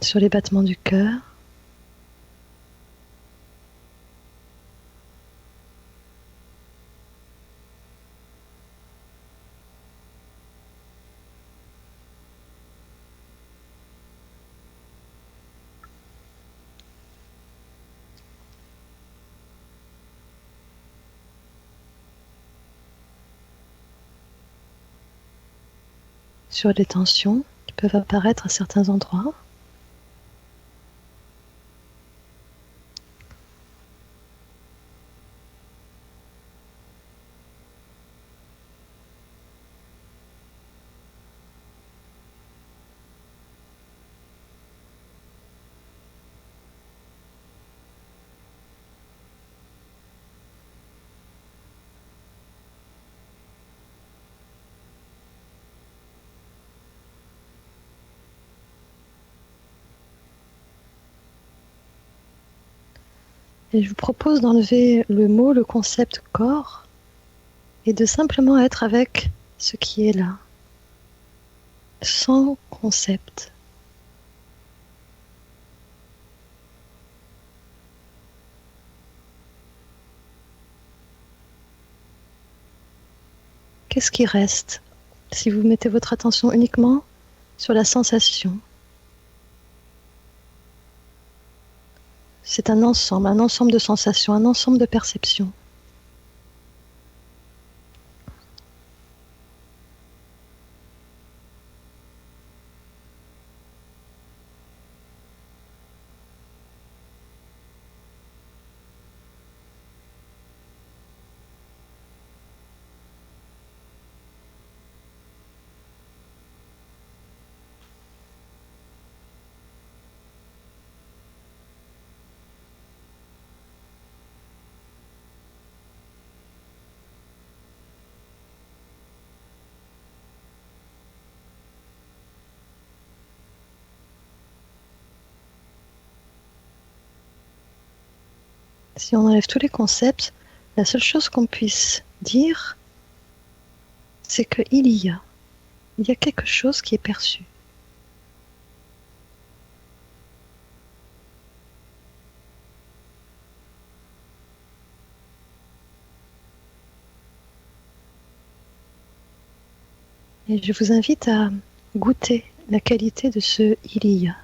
sur les battements du cœur. Sur les tensions qui peuvent apparaître à certains endroits. Et je vous propose d'enlever le concept corps, et de simplement être avec ce qui est là, sans concept. Qu'est-ce qui reste si vous mettez votre attention uniquement sur la sensation ? C'est un ensemble de sensations, un ensemble de perceptions. Si on enlève tous les concepts, la seule chose qu'on puisse dire, c'est qu'il y a quelque chose qui est perçu. Et je vous invite à goûter la qualité de ce il y a.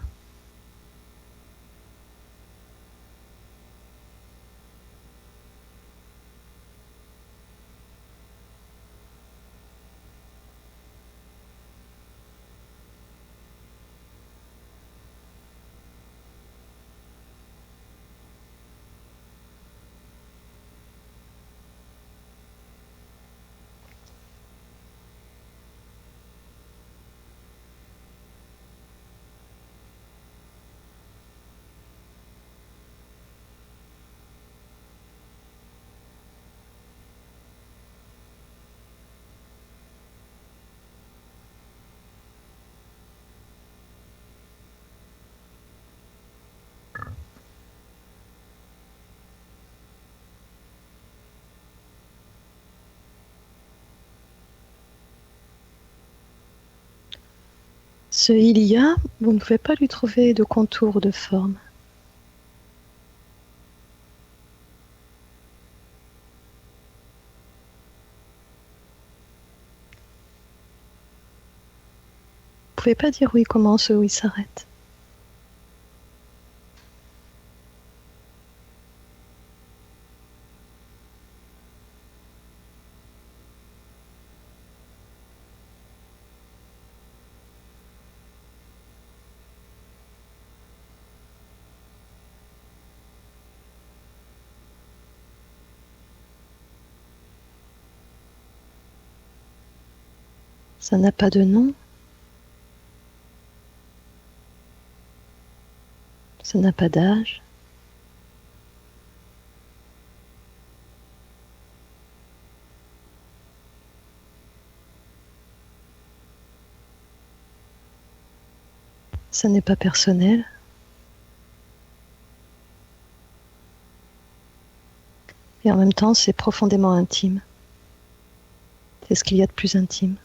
Ce il y a, vous ne pouvez pas lui trouver de contour ou de forme. Vous ne pouvez pas dire où il commence ou où il s'arrête. Ça n'a pas de nom. Ça n'a pas d'âge. Ça n'est pas personnel. Et en même temps, c'est profondément intime. C'est ce qu'il y a de plus intime.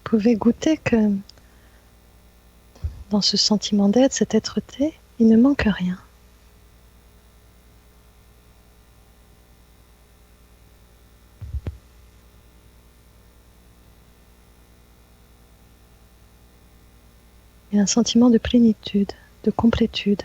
Vous pouvez goûter que dans ce sentiment d'être, cette être-té, il ne manque rien. Il y a un sentiment de plénitude, de complétude.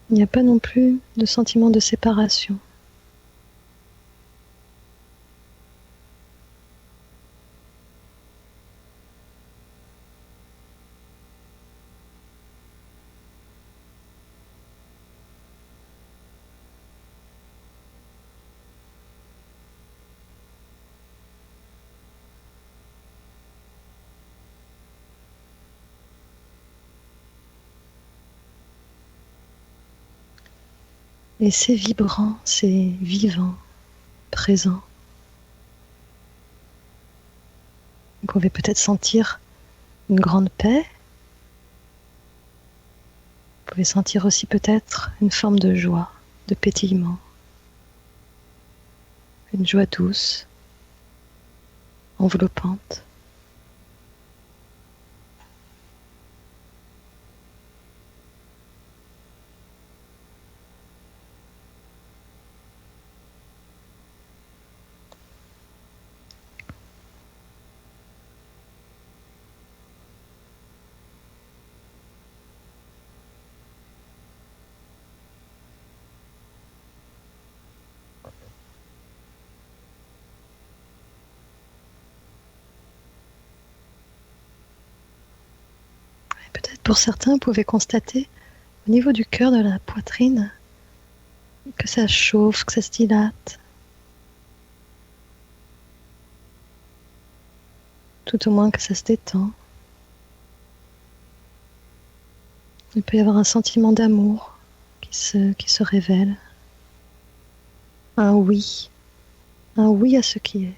Il n'y a pas non plus de sentiment de séparation. Et c'est vibrant, c'est vivant, présent. Vous pouvez peut-être sentir une grande paix. Vous pouvez sentir aussi peut-être une forme de joie, de pétillement. Une joie douce, enveloppante. Peut-être pour certains, vous pouvez constater au niveau du cœur, de la poitrine, que ça chauffe, que ça se dilate. Tout au moins que ça se détend. Il peut y avoir un sentiment d'amour qui se révèle. Un oui à ce qui est.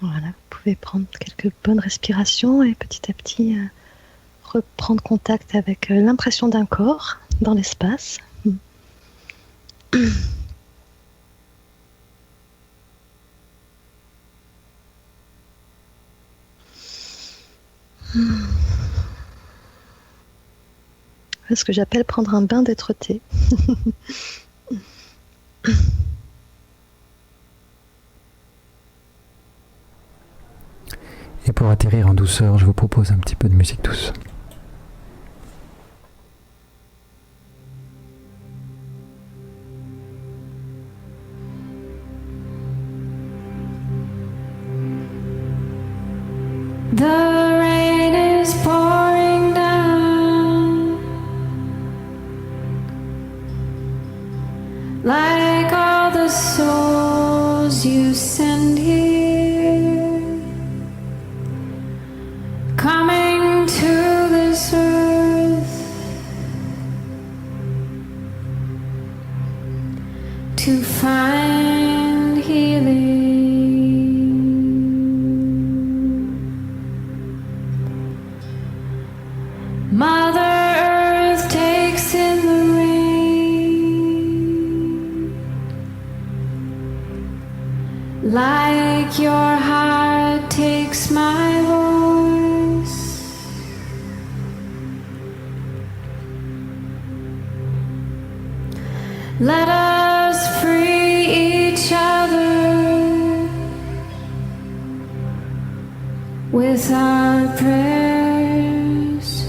Voilà, vous pouvez prendre quelques bonnes respirations et petit à petit reprendre contact avec l'impression d'un corps dans l'espace. Ce que j'appelle prendre un bain d'être-té. Et pour atterrir en douceur, je vous propose un petit peu de musique douce. The rain is pouring down like all the souls you send here, coming to this earth to find healing. Mother Earth takes in the rain like your heart takes my voice. Let us free each other with our prayers,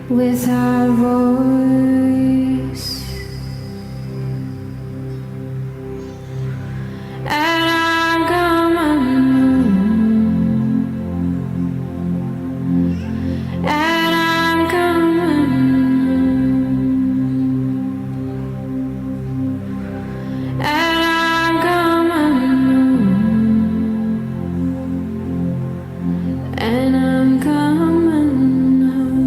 with our voice. And I'm coming, and I'm coming, and I'm coming, and I'm coming home.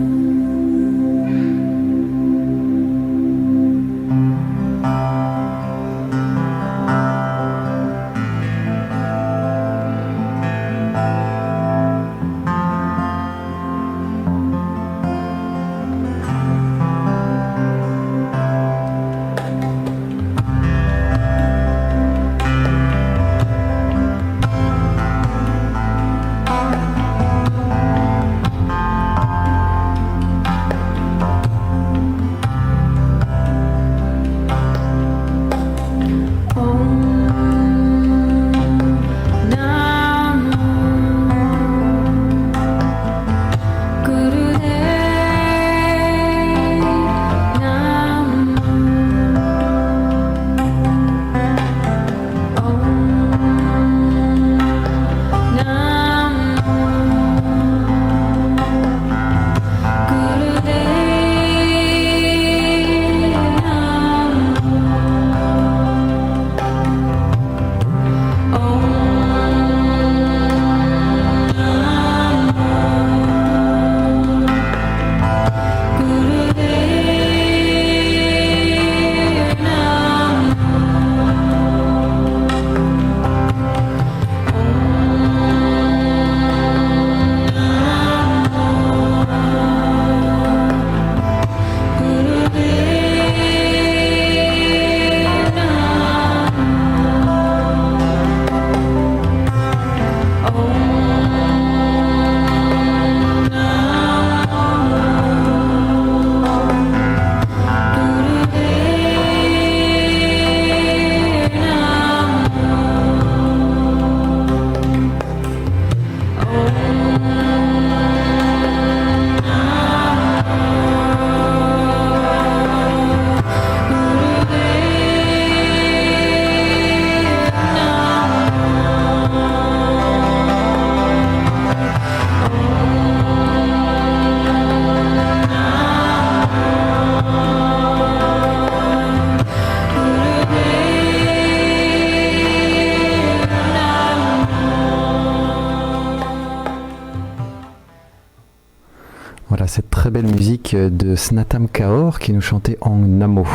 très belle musique de Snatam Kaur qui nous chantait en Namo.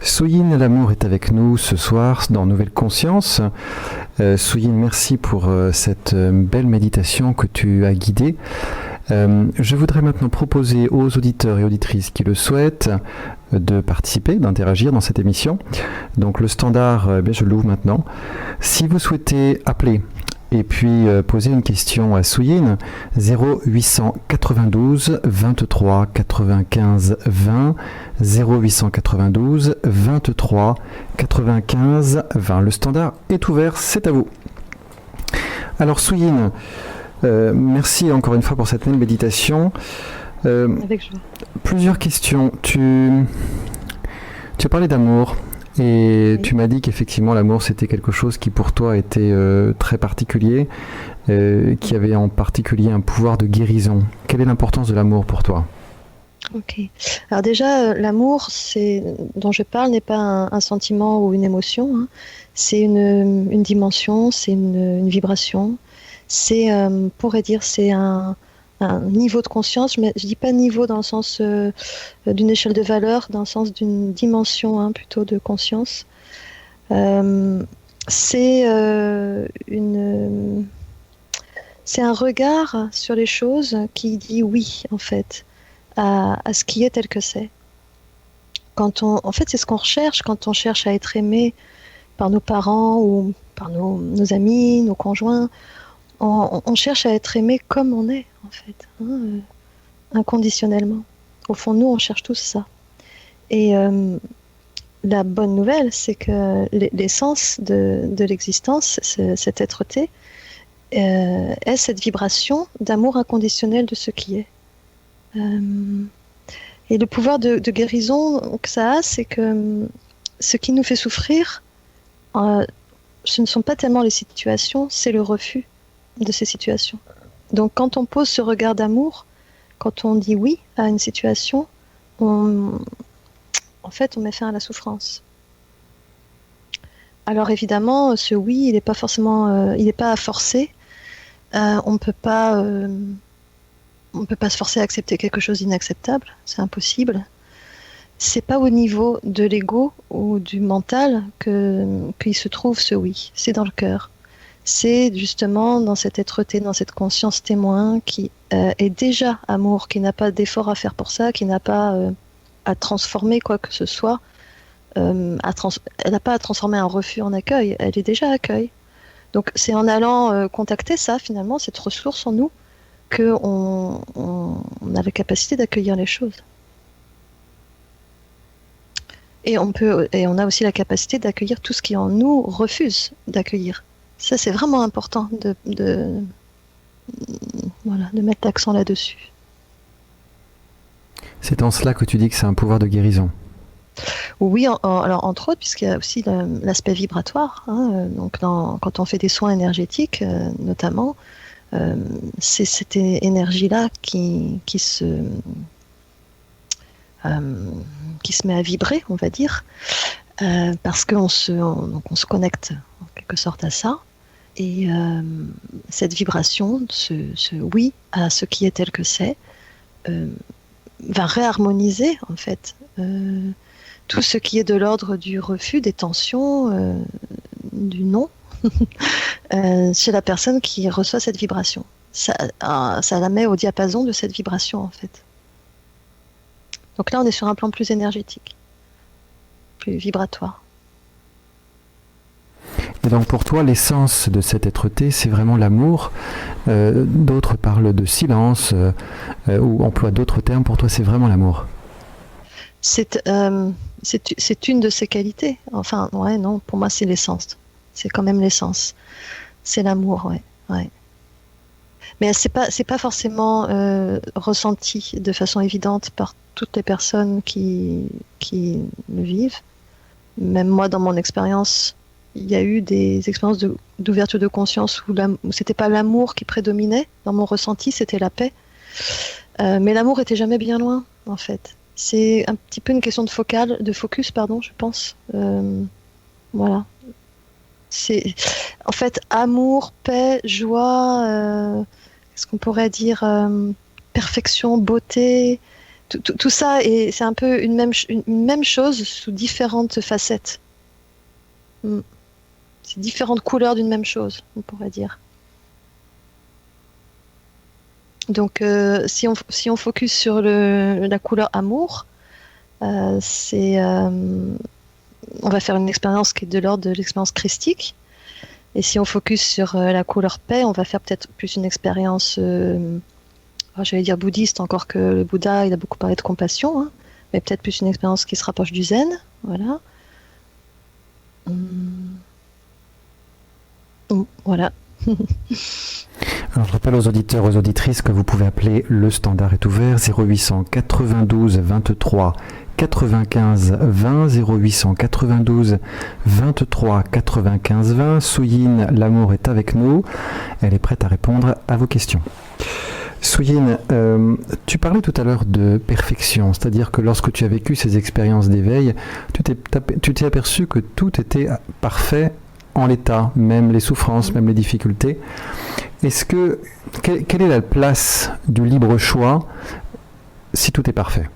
Souyin, l'amour est avec nous ce soir dans Nouvelle Conscience. Souyin, merci pour cette belle méditation que tu as guidée. Je voudrais maintenant proposer aux auditeurs et auditrices qui le souhaitent de participer, d'interagir dans cette émission. Donc le standard, je l'ouvre maintenant. Si vous souhaitez appeler et puis poser une question à Souyin, 0892 23 95 20, 0892 23 95 20. Le standard est ouvert, c'est à vous. Alors Souyin, merci encore une fois pour cette belle méditation. Avec joie. Plusieurs questions. Tu as parlé d'amour et Oui. tu m'as dit qu'effectivement l'amour c'était quelque chose qui pour toi était très particulier, qui avait en particulier un pouvoir de guérison. Quelle est l'importance de l'amour pour toi ? Ok. Alors déjà, l'amour, dont je parle, n'est pas un sentiment ou une émotion, hein. C'est une dimension, c'est une vibration. C'est, on pourrait dire, c'est un niveau de conscience, mais je dis pas niveau dans le sens d'une échelle de valeur, dans le sens d'une dimension, hein, plutôt de conscience. C'est un regard sur les choses qui dit oui, en fait, à ce qui est tel que c'est. En fait, c'est ce qu'on recherche quand on cherche à être aimé par nos parents ou par nos amis, nos conjoints. On cherche à être aimé comme on est, en fait, hein, inconditionnellement. Au fond, nous, on cherche tous ça. Et la bonne nouvelle, c'est que l'essence de l'existence, cette être-té, est cette vibration d'amour inconditionnel de ce qui est. Et le pouvoir de guérison que ça a, c'est que ce qui nous fait souffrir, ce ne sont pas tellement les situations, c'est le refus de ces situations. Donc quand on pose ce regard d'amour, quand on dit oui à une situation, en fait on met fin à la souffrance. Alors évidemment, ce oui, il n'est pas forcément, il n'est pas à forcer. On ne peut pas se forcer à accepter quelque chose d'inacceptable, c'est impossible. C'est pas au niveau de l'ego ou du mental qu'il se trouve ce oui, c'est dans le cœur. C'est justement dans cette être-té, dans cette conscience témoin qui est déjà amour, qui n'a pas d'effort à faire pour ça, qui n'a pas à transformer quoi que ce soit. Elle n'a pas à transformer un refus en accueil, elle est déjà accueil. Donc c'est en allant contacter ça, finalement, cette ressource en nous, qu'on a la capacité d'accueillir les choses. Et on a aussi la capacité d'accueillir tout ce qui en nous refuse d'accueillir. Ça, c'est vraiment important de mettre l'accent là-dessus. C'est en cela que tu dis que c'est un pouvoir de guérison. Oui, alors entre autres, puisqu'il y a aussi l'aspect vibratoire, hein, donc quand on fait des soins énergétiques, notamment, c'est cette énergie-là qui se met à vibrer, on va dire, parce qu'on se connecte en quelque sorte à ça. Et cette vibration, ce oui à ce qui est tel que c'est, va réharmoniser en fait tout ce qui est de l'ordre du refus, des tensions, du non, chez la personne qui reçoit cette vibration. Ça la met au diapason de cette vibration en fait. Donc là, on est sur un plan plus énergétique, plus vibratoire. Et donc pour toi, l'essence de cette être-té, c'est vraiment l'amour. D'autres parlent de silence ou emploient d'autres termes. Pour toi, c'est vraiment l'amour. C'est une de ses qualités. Enfin, ouais, non, pour moi, c'est l'essence. C'est quand même l'essence. C'est l'amour, ouais. Mais c'est pas forcément ressenti de façon évidente par toutes les personnes qui le vivent. Même moi, dans mon expérience, il y a eu des expériences d'ouverture de conscience où c'était pas l'amour qui prédominait. Dans mon ressenti, c'était la paix. Mais l'amour était jamais bien loin, en fait. C'est un petit peu une question de focus, je pense. Voilà. C'est en fait amour, paix, joie. Qu'est-ce qu'on pourrait dire perfection, beauté, tout ça, et c'est un peu une même chose sous différentes facettes. C'est différentes couleurs d'une même chose, on pourrait dire. Donc, si on focus sur la couleur amour, on va faire une expérience qui est de l'ordre de l'expérience christique. Et si on focus sur la couleur paix, on va faire peut-être plus une expérience, j'allais dire bouddhiste, encore que le Bouddha, il a beaucoup parlé de compassion, hein, mais peut-être plus une expérience qui se rapproche du zen. Voilà. Voilà. Alors, je rappelle aux auditeurs, aux auditrices que vous pouvez appeler, le standard est ouvert, 0800 92 23 95 20, 0800 92 23 95 20. Souyin, l'amour est avec nous, elle est prête à répondre à vos questions. Souyin, tu parlais tout à l'heure de perfection, c'est-à-dire que lorsque tu as vécu ces expériences d'éveil, tu t'es aperçu que tout était parfait en l'état, même les souffrances, même les difficultés. Quelle est la place du libre choix si tout est parfait ?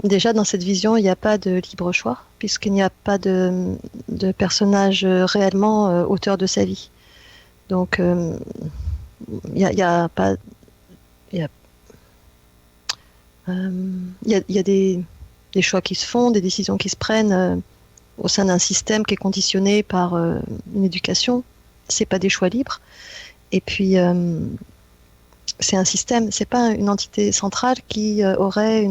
Déjà, dans cette vision, il n'y a pas de libre choix, puisqu'il n'y a pas de personnage réellement auteur de sa vie. Donc, il y a pas... Il y a des choix qui se font, des décisions qui se prennent au sein d'un système qui est conditionné par une éducation. C'est pas des choix libres. Et puis, c'est un système, c'est pas une entité centrale qui aurait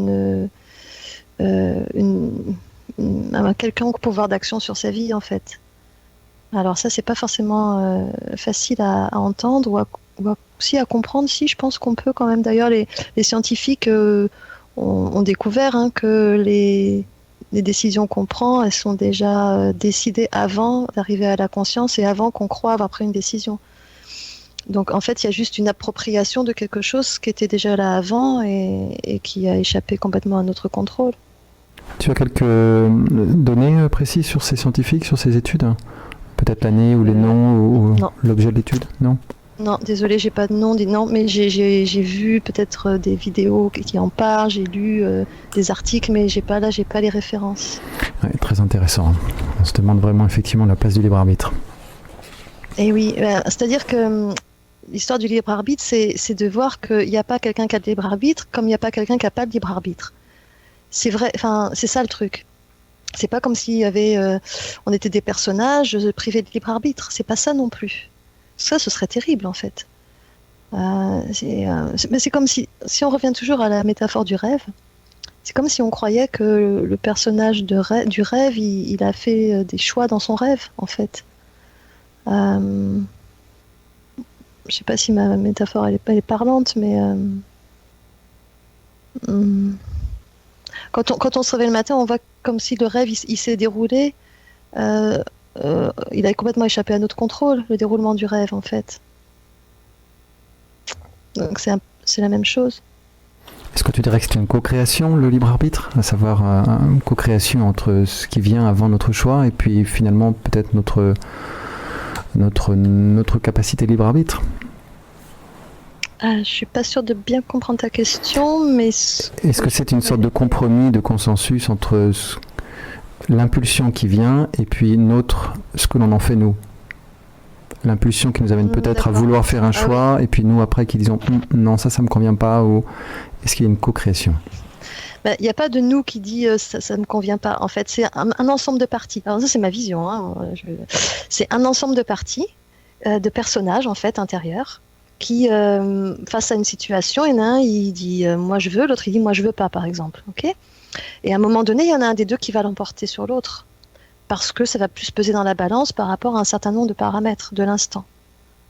un quelconque pouvoir d'action sur sa vie, en fait. Alors ça, c'est pas forcément facile à entendre ou aussi à comprendre. Si, je pense qu'on peut quand même. D'ailleurs, les scientifiques ont découvert que les décisions qu'on prend, elles sont déjà décidées avant d'arriver à la conscience et avant qu'on croie avoir pris une décision. Donc en fait, il y a juste une appropriation de quelque chose qui était déjà là avant et qui a échappé complètement à notre contrôle. Tu as quelques données précises sur ces scientifiques, sur ces études ? Peut-être l'année ou les noms ou l'objet de l'étude ? Non ? Non, désolé, j'ai pas de nom, mais j'ai vu peut-être des vidéos qui en parlent, j'ai lu des articles, mais j'ai pas les références. Ouais, très intéressant. On se demande vraiment effectivement la place du libre arbitre. Et oui, c'est-à-dire que l'histoire du libre arbitre, c'est de voir qu'il n'y a pas quelqu'un qui a le libre arbitre, comme il n'y a pas quelqu'un qui n'a pas le libre arbitre. C'est vrai, enfin, c'est ça le truc. C'est pas comme s'il y avait, on était des personnages privés de libre arbitre. C'est pas ça non plus. Ça, ce serait terrible, en fait. Mais c'est comme si on revient toujours à la métaphore du rêve, c'est comme si on croyait que le personnage du rêve, il a fait des choix dans son rêve, en fait. Je sais pas si ma métaphore elle est parlante, mais quand on se réveille le matin, on voit comme si le rêve il s'est déroulé. Il a complètement échappé à notre contrôle, le déroulement du rêve, en fait. Donc c'est la même chose. Est-ce que tu dirais que c'est une co-création, le libre arbitre, à savoir une co-création entre ce qui vient avant notre choix et puis finalement peut-être notre capacité de libre arbitre ? Je suis pas sûre de bien comprendre ta question, mais... Est-ce que c'est une sorte de compromis, de consensus entre l'impulsion qui vient et puis ce que l'on en fait nous ? L'impulsion qui nous amène peut-être à vouloir faire un choix, et puis nous après qui disons non, ça me convient pas, ou est-ce qu'il y a une co-création ? Il n'y a pas de nous qui dit ça me convient pas. En fait, c'est un ensemble de parties. Alors ça, c'est ma vision. Hein. C'est un ensemble de parties, de personnages en fait intérieurs, qui face à une situation, il y en a un il dit moi je veux, l'autre il dit moi je veux pas, par exemple. Ok ? Et à un moment donné, il y en a un des deux qui va l'emporter sur l'autre, parce que ça va plus peser dans la balance par rapport à un certain nombre de paramètres de l'instant.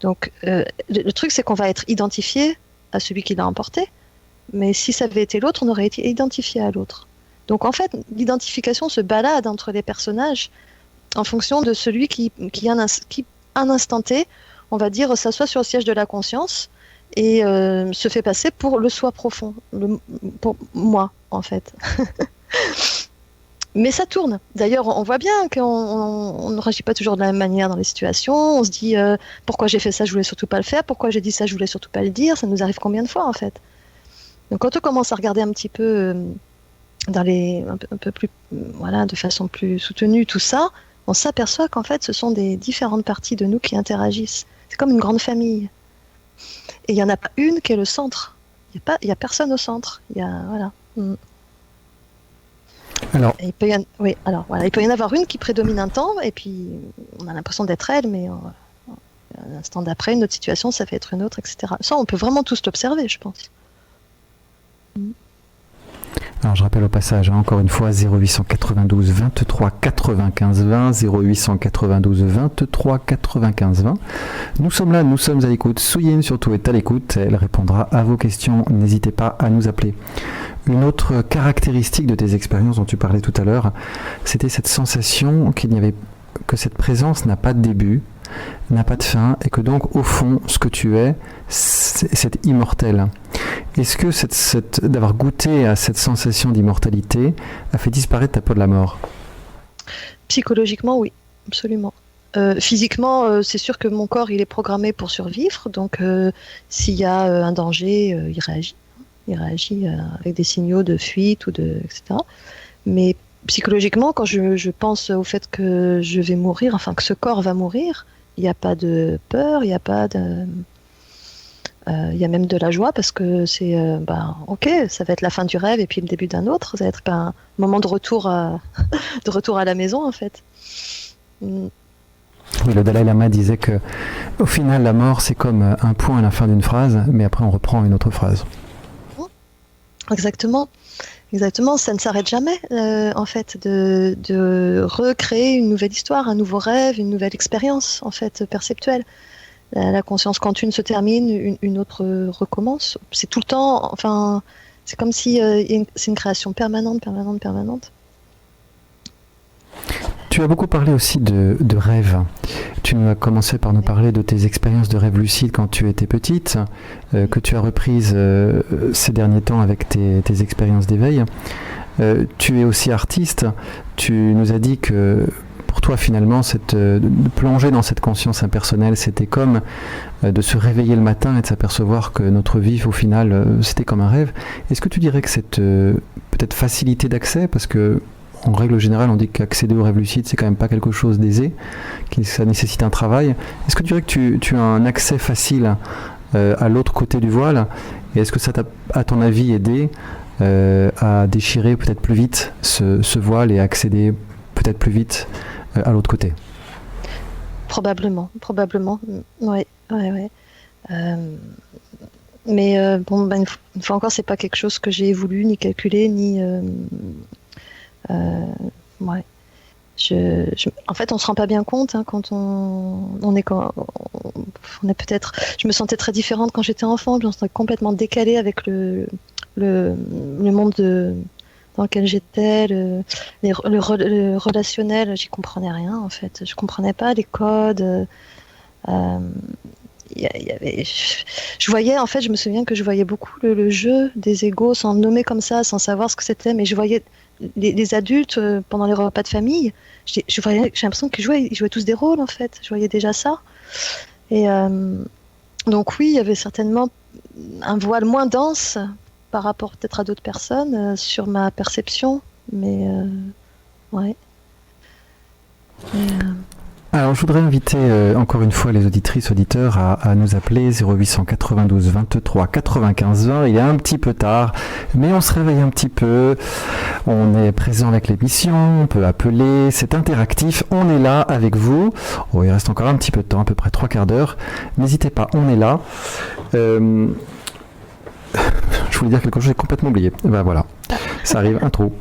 Donc le truc, c'est qu'on va être identifié à celui qui l'a emporté, mais si ça avait été l'autre, on aurait été identifié à l'autre. Donc en fait, l'identification se balade entre les personnages en fonction de celui qui un instant T, on va dire, s'assoit sur le siège de la conscience et se fait passer pour le soi profond, pour moi, en fait. Mais ça tourne. D'ailleurs, on voit bien qu'on ne réagit pas toujours de la même manière dans les situations. On se dit pourquoi j'ai fait ça, je voulais surtout pas le faire. Pourquoi j'ai dit ça, je voulais surtout pas le dire. Ça nous arrive combien de fois en fait. Donc quand on commence à regarder un petit peu dans un peu plus, voilà, de façon plus soutenue tout ça, on s'aperçoit qu'en fait, ce sont des différentes parties de nous qui interagissent. C'est comme une grande famille. Et il n'y en a pas une qui est le centre. Il y a personne au centre. Voilà. Alors, il peut y en avoir une qui prédomine un temps, et puis on a l'impression d'être elle, mais un instant d'après, une autre situation, ça fait être une autre, etc. Ça, on peut vraiment tous l'observer, je pense. alors je rappelle au passage, encore une fois, 0892 23 95 20, 0892 23 95 20. Nous sommes là, nous sommes à l'écoute. Souyine surtout est à l'écoute, elle répondra à vos questions. N'hésitez pas à nous appeler. Une autre caractéristique de tes expériences dont tu parlais tout à l'heure, c'était cette sensation que cette présence n'a pas de début, n'a pas de fin, et que donc au fond, ce que tu es, c'est immortel. Est-ce que d'avoir goûté à cette sensation d'immortalité a fait disparaître ta peur de la mort ? Psychologiquement, oui, absolument. Physiquement, c'est sûr que mon corps, il est programmé pour survivre, donc s'il y a un danger, il réagit. Il réagit avec des signaux de fuite etc. Mais psychologiquement, quand je pense au fait que je vais mourir, enfin que ce corps va mourir, il n'y a pas de peur, il n'y a pas de... il y a même de la joie parce que c'est... ok, ça va être la fin du rêve et puis le début d'un autre. Ça va être un moment de retour à la maison, en fait. Oui, le Dalai Lama disait que au final, la mort, c'est comme un point à la fin d'une phrase, mais après on reprend une autre phrase. Exactement, ça ne s'arrête jamais en fait de recréer une nouvelle histoire, un nouveau rêve, une nouvelle expérience en fait perceptuelle. La conscience quand une se termine, une autre recommence. C'est tout le temps, enfin, c'est comme si c'est une création permanente. Tu as beaucoup parlé aussi de rêves. Tu as commencé par nous parler de tes expériences de rêve lucide quand tu étais petite, que tu as reprises ces derniers temps avec tes expériences d'éveil. Tu es aussi artiste. Tu nous as dit que pour toi, finalement, de plonger dans cette conscience impersonnelle, c'était comme de se réveiller le matin et de s'apercevoir que notre vie, au final, c'était comme un rêve. Est-ce que tu dirais que cette peut-être facilité d'accès, parce que en règle générale, on dit qu'accéder au rêve lucide, c'est quand même pas quelque chose d'aisé, que ça nécessite un travail. Est-ce que tu dirais que tu as un accès facile à l'autre côté du voile ? Et est-ce que ça t'a, à ton avis, aidé à déchirer peut-être plus vite ce voile et à accéder peut-être plus vite à l'autre côté ? Probablement. Ouais. Mais une fois encore, c'est pas quelque chose que j'ai voulu, ni calculé, ni... ouais. En fait, on se rend pas bien compte quand on est peut-être. Je me sentais très différente quand j'étais enfant. Je me sentais complètement décalée avec le monde dans lequel j'étais, le relationnel. J'y comprenais rien en fait. Je comprenais pas les codes. Je voyais, en fait, je me souviens que je voyais beaucoup le jeu des égos sans le nommer comme ça, sans savoir ce que c'était, mais je voyais les adultes pendant les repas de famille, j'ai l'impression qu'ils jouaient tous des rôles en fait, je voyais déjà ça. Et donc oui, il y avait certainement un voile moins dense par rapport peut-être à d'autres personnes sur ma perception, mais ouais. Alors je voudrais inviter encore une fois les auditrices, auditeurs à nous appeler 0892 23 95 20. Il est un petit peu tard, mais on se réveille un petit peu. On est présent avec l'émission, on peut appeler, c'est interactif, on est là avec vous. Oh, il reste encore un petit peu de temps, à peu près 3/4 d'heure. N'hésitez pas, on est là. Je voulais dire quelque chose, j'ai complètement oublié. Ben voilà, ça arrive, un trou.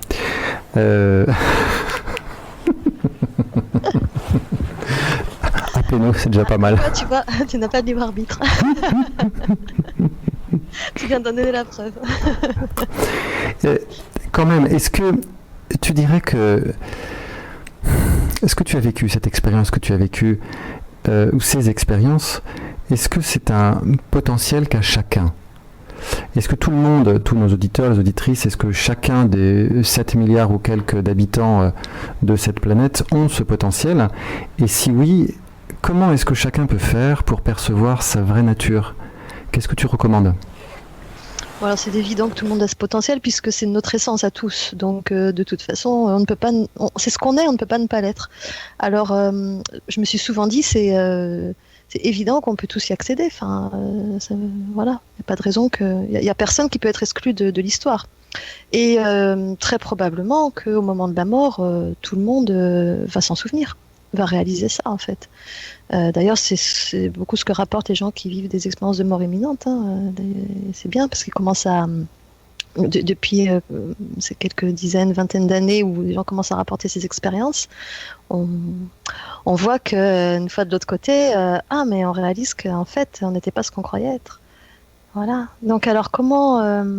Appelez-nous, c'est déjà pas mal. Tu vois, tu n'as pas de libre arbitre. Tu viens d'en donner la preuve. Quand même, est-ce que tu dirais que... Est-ce que tu as vécu cette expérience que tu as vécue, ou ces expériences, est-ce que c'est un potentiel qu'a chacun ? Est-ce que tout le monde, tous nos auditeurs, les auditrices, est-ce que chacun des 7 milliards ou quelques d'habitants de cette planète ont ce potentiel? Et si oui, comment est-ce que chacun peut faire pour percevoir sa vraie nature? Qu'est-ce que tu recommandes? Bon, alors c'est évident que tout le monde a ce potentiel puisque c'est notre essence à tous. Donc de toute façon, on ne peut pas, c'est ce qu'on est, on ne peut pas ne pas l'être. Alors je me suis souvent dit, c'est évident qu'on peut tous y accéder. Enfin, voilà, il n'y a pas de raison il y a personne qui peut être exclu de l'histoire. Et très probablement qu'au moment de la mort, tout le monde va s'en souvenir, va réaliser ça en fait. D'ailleurs, c'est beaucoup ce que rapportent les gens qui vivent des expériences de mort imminente. Hein. C'est bien parce qu'ils commencent à... Depuis ces quelques dizaines, vingtaines d'années où les gens commencent à rapporter ces expériences, on voit qu'une fois de l'autre côté, mais on réalise qu'en fait, on n'était pas ce qu'on croyait être. Voilà. Donc alors, comment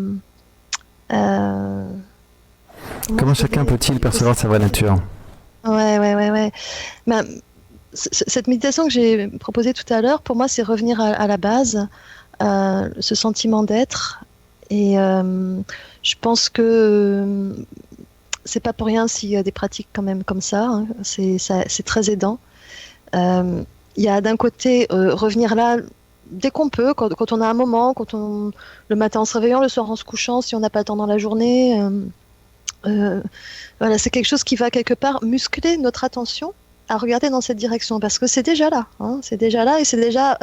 chacun peut-il percevoir sa vraie nature? Ouais. Ben, cette méditation que j'ai proposée tout à l'heure, pour moi, c'est revenir à la base, ce sentiment d'être. Et je pense que c'est pas pour rien s'il y a des pratiques quand même comme ça. Hein. C'est très aidant. Il y a d'un côté revenir là dès qu'on peut, quand on a un moment, le matin en se réveillant, le soir en se couchant, si on n'a pas le temps dans la journée. Voilà, c'est quelque chose qui va quelque part muscler notre attention à regarder dans cette direction, parce que c'est déjà là, hein, c'est déjà là et c'est déjà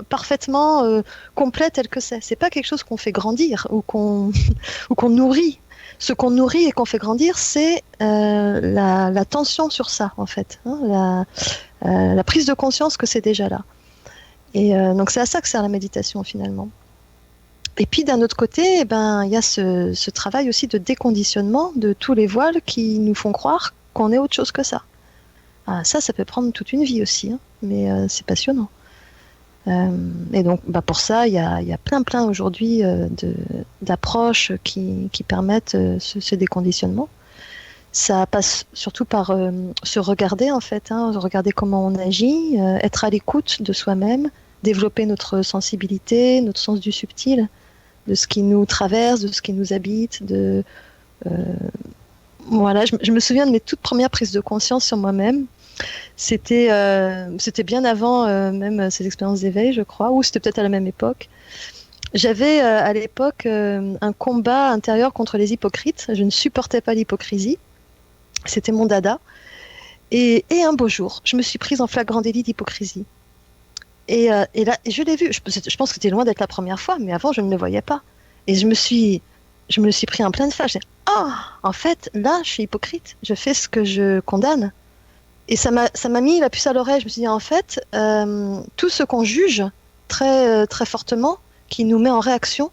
parfaitement complet tel que c'est. C'est pas quelque chose qu'on fait grandir ou qu'on nourrit. Ce qu'on nourrit et qu'on fait grandir, c'est l'attention sur ça, en fait, hein, la prise de conscience que c'est déjà là. Et donc c'est à ça que sert la méditation finalement. Et puis d'un autre côté, il y a ce travail aussi de déconditionnement de tous les voiles qui nous font croire qu'on est autre chose que ça. Ah, ça peut prendre toute une vie aussi, hein, mais c'est passionnant. Et donc pour ça, il y a plein aujourd'hui d'approches qui permettent ce déconditionnement. Ça passe surtout par se regarder en fait, hein, regarder comment on agit, être à l'écoute de soi-même, développer notre sensibilité, notre sens du subtil, de ce qui nous traverse, de ce qui nous habite. Voilà, je me souviens de mes toutes premières prises de conscience sur moi-même. C'était bien avant même ces expériences d'éveil, je crois, ou c'était peut-être à la même époque. J'avais à l'époque un combat intérieur contre les hypocrites. Je ne supportais pas l'hypocrisie. C'était mon dada. Et un beau jour, je me suis prise en flagrant délit d'hypocrisie. Et là, je l'ai vu. Je pense que c'était loin d'être la première fois, mais avant, je ne le voyais pas. Et je me suis pris en pleine face. J'ai dit, en fait, là, je suis hypocrite. Je fais ce que je condamne. Et ça m'a mis la puce à l'oreille. Je me suis dit, en fait, tout ce qu'on juge très, très fortement, qui nous met en réaction,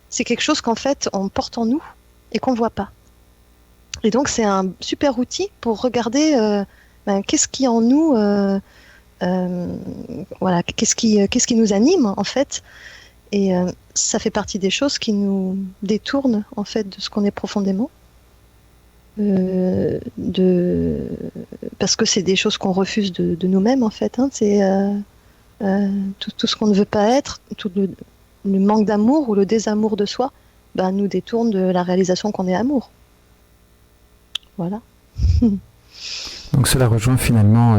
c'est quelque chose qu'en fait, on porte en nous et qu'on ne voit pas. Et donc, c'est un super outil pour regarder qu'est-ce qui en nous... voilà, qu'est-ce qui nous anime, en fait. Et ça fait partie des choses qui nous détournent, en fait, de ce qu'on est profondément. Parce que c'est des choses qu'on refuse de nous-mêmes en fait, hein. C'est tout ce qu'on ne veut pas être, tout le manque d'amour ou le désamour de soi nous détourne de la réalisation qu'on est amour. Voilà. Donc cela rejoint finalement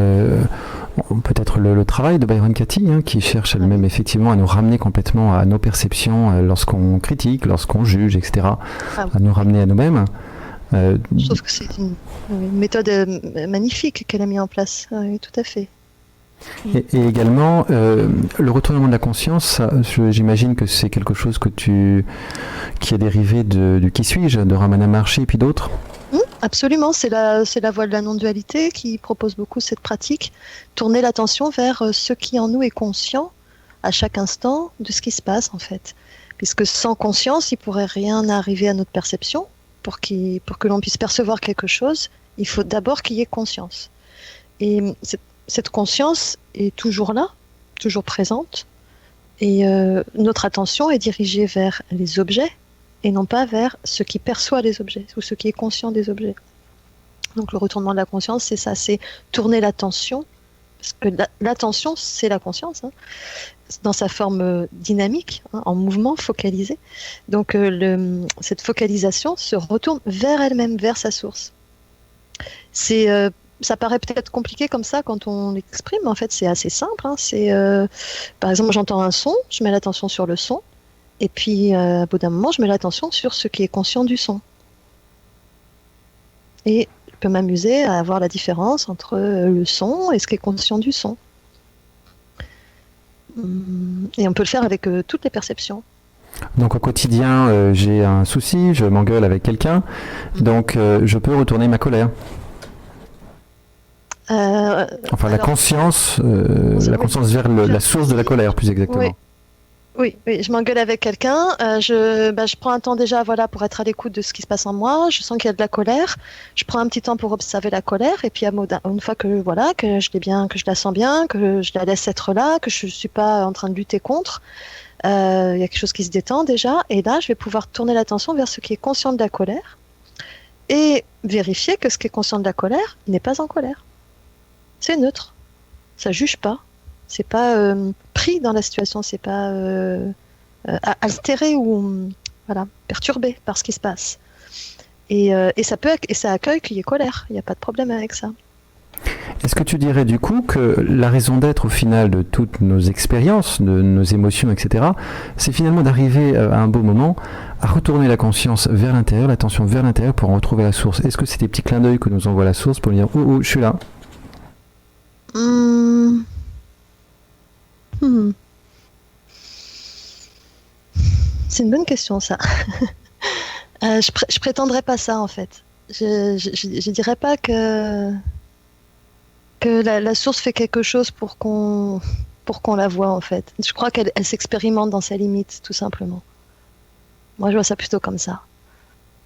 peut-être le travail de Byron Katie, hein, qui cherche elle-même effectivement à nous ramener complètement à nos perceptions lorsqu'on critique, lorsqu'on juge, etc. À nous ramener à nous-mêmes. Je trouve que c'est une méthode magnifique qu'elle a mis en place, oui, tout à fait. Et également, le retournement de la conscience, j'imagine que c'est quelque chose qui est dérivé du Qui suis-je, de Ramana Maharshi et puis d'autres. Absolument, c'est la voie de la non-dualité qui propose beaucoup cette pratique, tourner l'attention vers ce qui en nous est conscient à chaque instant de ce qui se passe en fait. Puisque sans conscience, il ne pourrait rien arriver à notre perception. Pour que l'on puisse percevoir quelque chose, il faut d'abord qu'il y ait conscience. Et cette conscience est toujours là, toujours présente, et notre attention est dirigée vers les objets, et non pas vers ce qui perçoit les objets, ou ce qui est conscient des objets. Donc le retournement de la conscience, c'est ça, c'est tourner l'attention parce que l'attention, c'est la conscience, hein, dans sa forme dynamique, hein, en mouvement, focalisé. Donc cette focalisation se retourne vers elle-même, vers sa source. Ça paraît peut-être compliqué comme ça quand on l'exprime, mais en fait c'est assez simple. Hein. Par exemple, j'entends un son, je mets l'attention sur le son, et puis au bout d'un moment, je mets l'attention sur ce qui est conscient du son. Et je peux m'amuser à voir la différence entre le son et ce qui est conscient du son. Et on peut le faire avec toutes les perceptions. Donc au quotidien, j'ai un souci, je m'engueule avec quelqu'un, donc je peux retourner ma colère. La conscience vers la source de la colère, plus exactement. Oui, je m'engueule avec quelqu'un, je prends un temps déjà pour être à l'écoute de ce qui se passe en moi, je sens qu'il y a de la colère, je prends un petit temps pour observer la colère, et puis une fois que je l'ai bien, que je la sens bien, que je la laisse être là, que je ne suis pas en train de lutter contre, il y a quelque chose qui se détend déjà, et là je vais pouvoir tourner l'attention vers ce qui est conscient de la colère, et vérifier que ce qui est conscient de la colère n'est pas en colère. C'est neutre, ça juge pas, c'est pas pris dans la situation, c'est pas altéré ou perturbé par ce qui se passe. Et ça accueille qu'il y ait colère, il n'y a pas de problème avec ça. Est-ce que tu dirais du coup que la raison d'être au final de toutes nos expériences, de nos émotions, etc., c'est finalement d'arriver à un beau moment à retourner la conscience vers l'intérieur, l'attention vers l'intérieur pour en retrouver la source? Est-ce que c'est des petits clins d'œil que nous envoie la source pour dire « Oh, je suis là ». C'est une bonne question, ça. Je prétendrais pas ça, en fait. Je dirais pas que la source fait quelque chose pour qu'on la voie, en fait. Je crois qu'elle s'expérimente dans ses limites, tout simplement. Moi, je vois ça plutôt comme ça.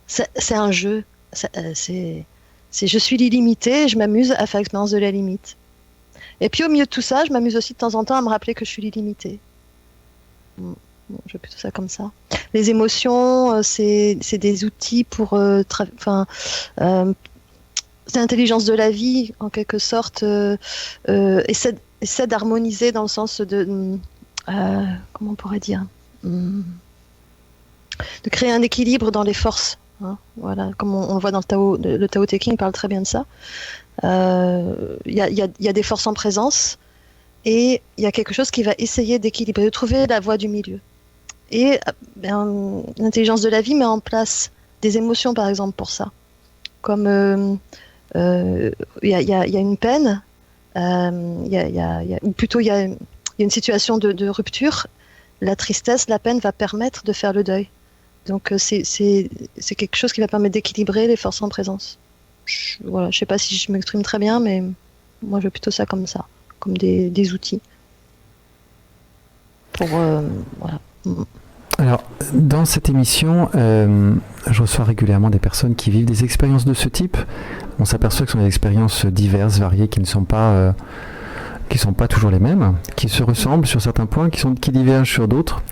C'est un jeu. Je suis l'illimité et je m'amuse à faire l'expérience de la limite. Et puis au milieu de tout ça, je m'amuse aussi de temps en temps à me rappeler que je suis l'illimité. Je vois plutôt ça comme ça. Les émotions, c'est des outils pour... c'est l'intelligence de la vie, en quelque sorte, essaie d'harmoniser dans le sens de... comment on pourrait dire de créer un équilibre dans les forces. Hein, voilà, comme on le voit dans le Tao, le Tao Te Ching parle très bien de ça. Il y a des forces en présence et il y a quelque chose qui va essayer d'équilibrer, de trouver la voie du milieu. Et l'intelligence de la vie met en place des émotions, par exemple, pour ça. Comme il y a une peine, ou plutôt il y a une situation de rupture. La tristesse, la peine va permettre de faire le deuil. Donc c'est quelque chose qui va permettre d'équilibrer les forces en présence. Je sais pas si je m'exprime très bien, mais moi je veux plutôt ça, comme des outils. Voilà. Alors, dans cette émission, je reçois régulièrement des personnes qui vivent des expériences de ce type. On s'aperçoit que ce sont des expériences diverses, variées, qui ne sont pas toujours les mêmes, qui se ressemblent sur certains points, qui divergent sur d'autres.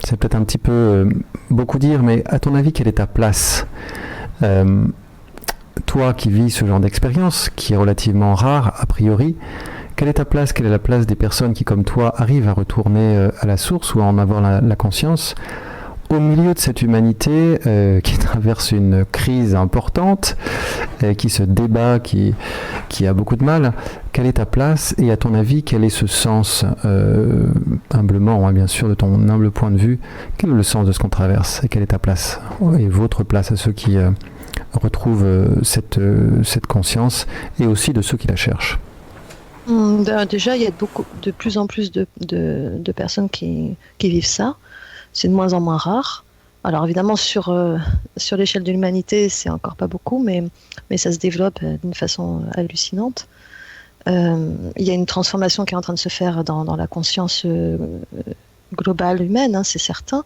C'est peut-être un petit peu beaucoup dire, mais à ton avis, quelle est ta place? Toi qui vis ce genre d'expérience, qui est relativement rare a priori, quelle est ta place? Quelle est la place des personnes qui, comme toi, arrivent à retourner à la source ou à en avoir la conscience au milieu de cette humanité qui traverse une crise importante, qui se débat, qui a beaucoup de mal? Quelle est ta place et à ton avis, quel est ce sens, humblement, bien sûr, de ton humble point de vue, quel est le sens de ce qu'on traverse et quelle est ta place et votre place à ceux qui retrouvent cette conscience et aussi de ceux qui la cherchent? Déjà, il y a de plus en plus de personnes qui vivent ça. C'est de moins en moins rare. Alors évidemment, sur l'échelle de l'humanité, c'est encore pas beaucoup, mais ça se développe d'une façon hallucinante. Il y a une transformation qui est en train de se faire dans la conscience globale humaine, hein, c'est certain.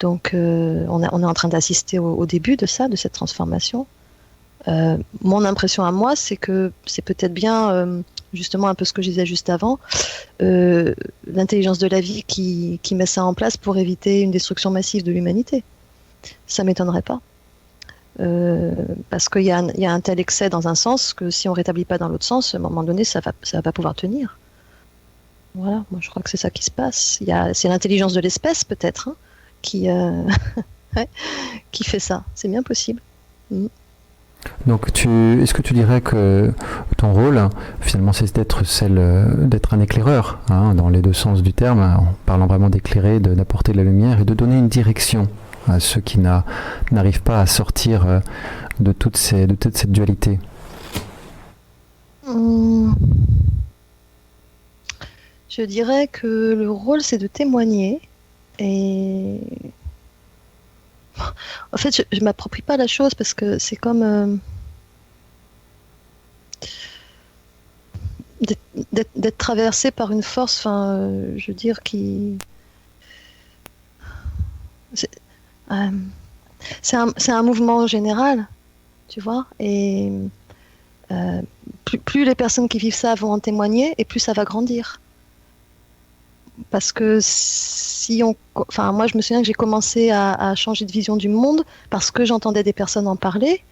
Donc on est en train d'assister au début de cette transformation. Mon impression à moi, c'est que c'est peut-être bien... justement un peu ce que je disais juste avant, l'intelligence de la vie qui met ça en place pour éviter une destruction massive de l'humanité. Ça m'étonnerait pas. Parce qu'il y a un tel excès dans un sens que si on rétablit pas dans l'autre sens, à un moment donné, ça va pas pouvoir tenir. Voilà, moi je crois que c'est ça qui se passe. C'est l'intelligence de l'espèce peut-être hein, qui, ouais, qui fait ça. C'est bien possible. Mm. Donc, est-ce que tu dirais que ton rôle, finalement, c'est d'être un éclaireur, hein, dans les deux sens du terme, en parlant vraiment d'éclairer, d'apporter de la lumière et de donner une direction à ceux qui n'arrivent pas à sortir de toute cette dualité? Je dirais que le rôle, c'est de témoigner. Et en fait, je m'approprie pas la chose parce que c'est comme d'être traversé par une force, je veux dire, qui... C'est un mouvement général, tu vois, et plus les personnes qui vivent ça vont en témoigner, et plus ça va grandir. Parce que moi je me souviens que j'ai commencé à changer de vision du monde parce que j'entendais des personnes en parler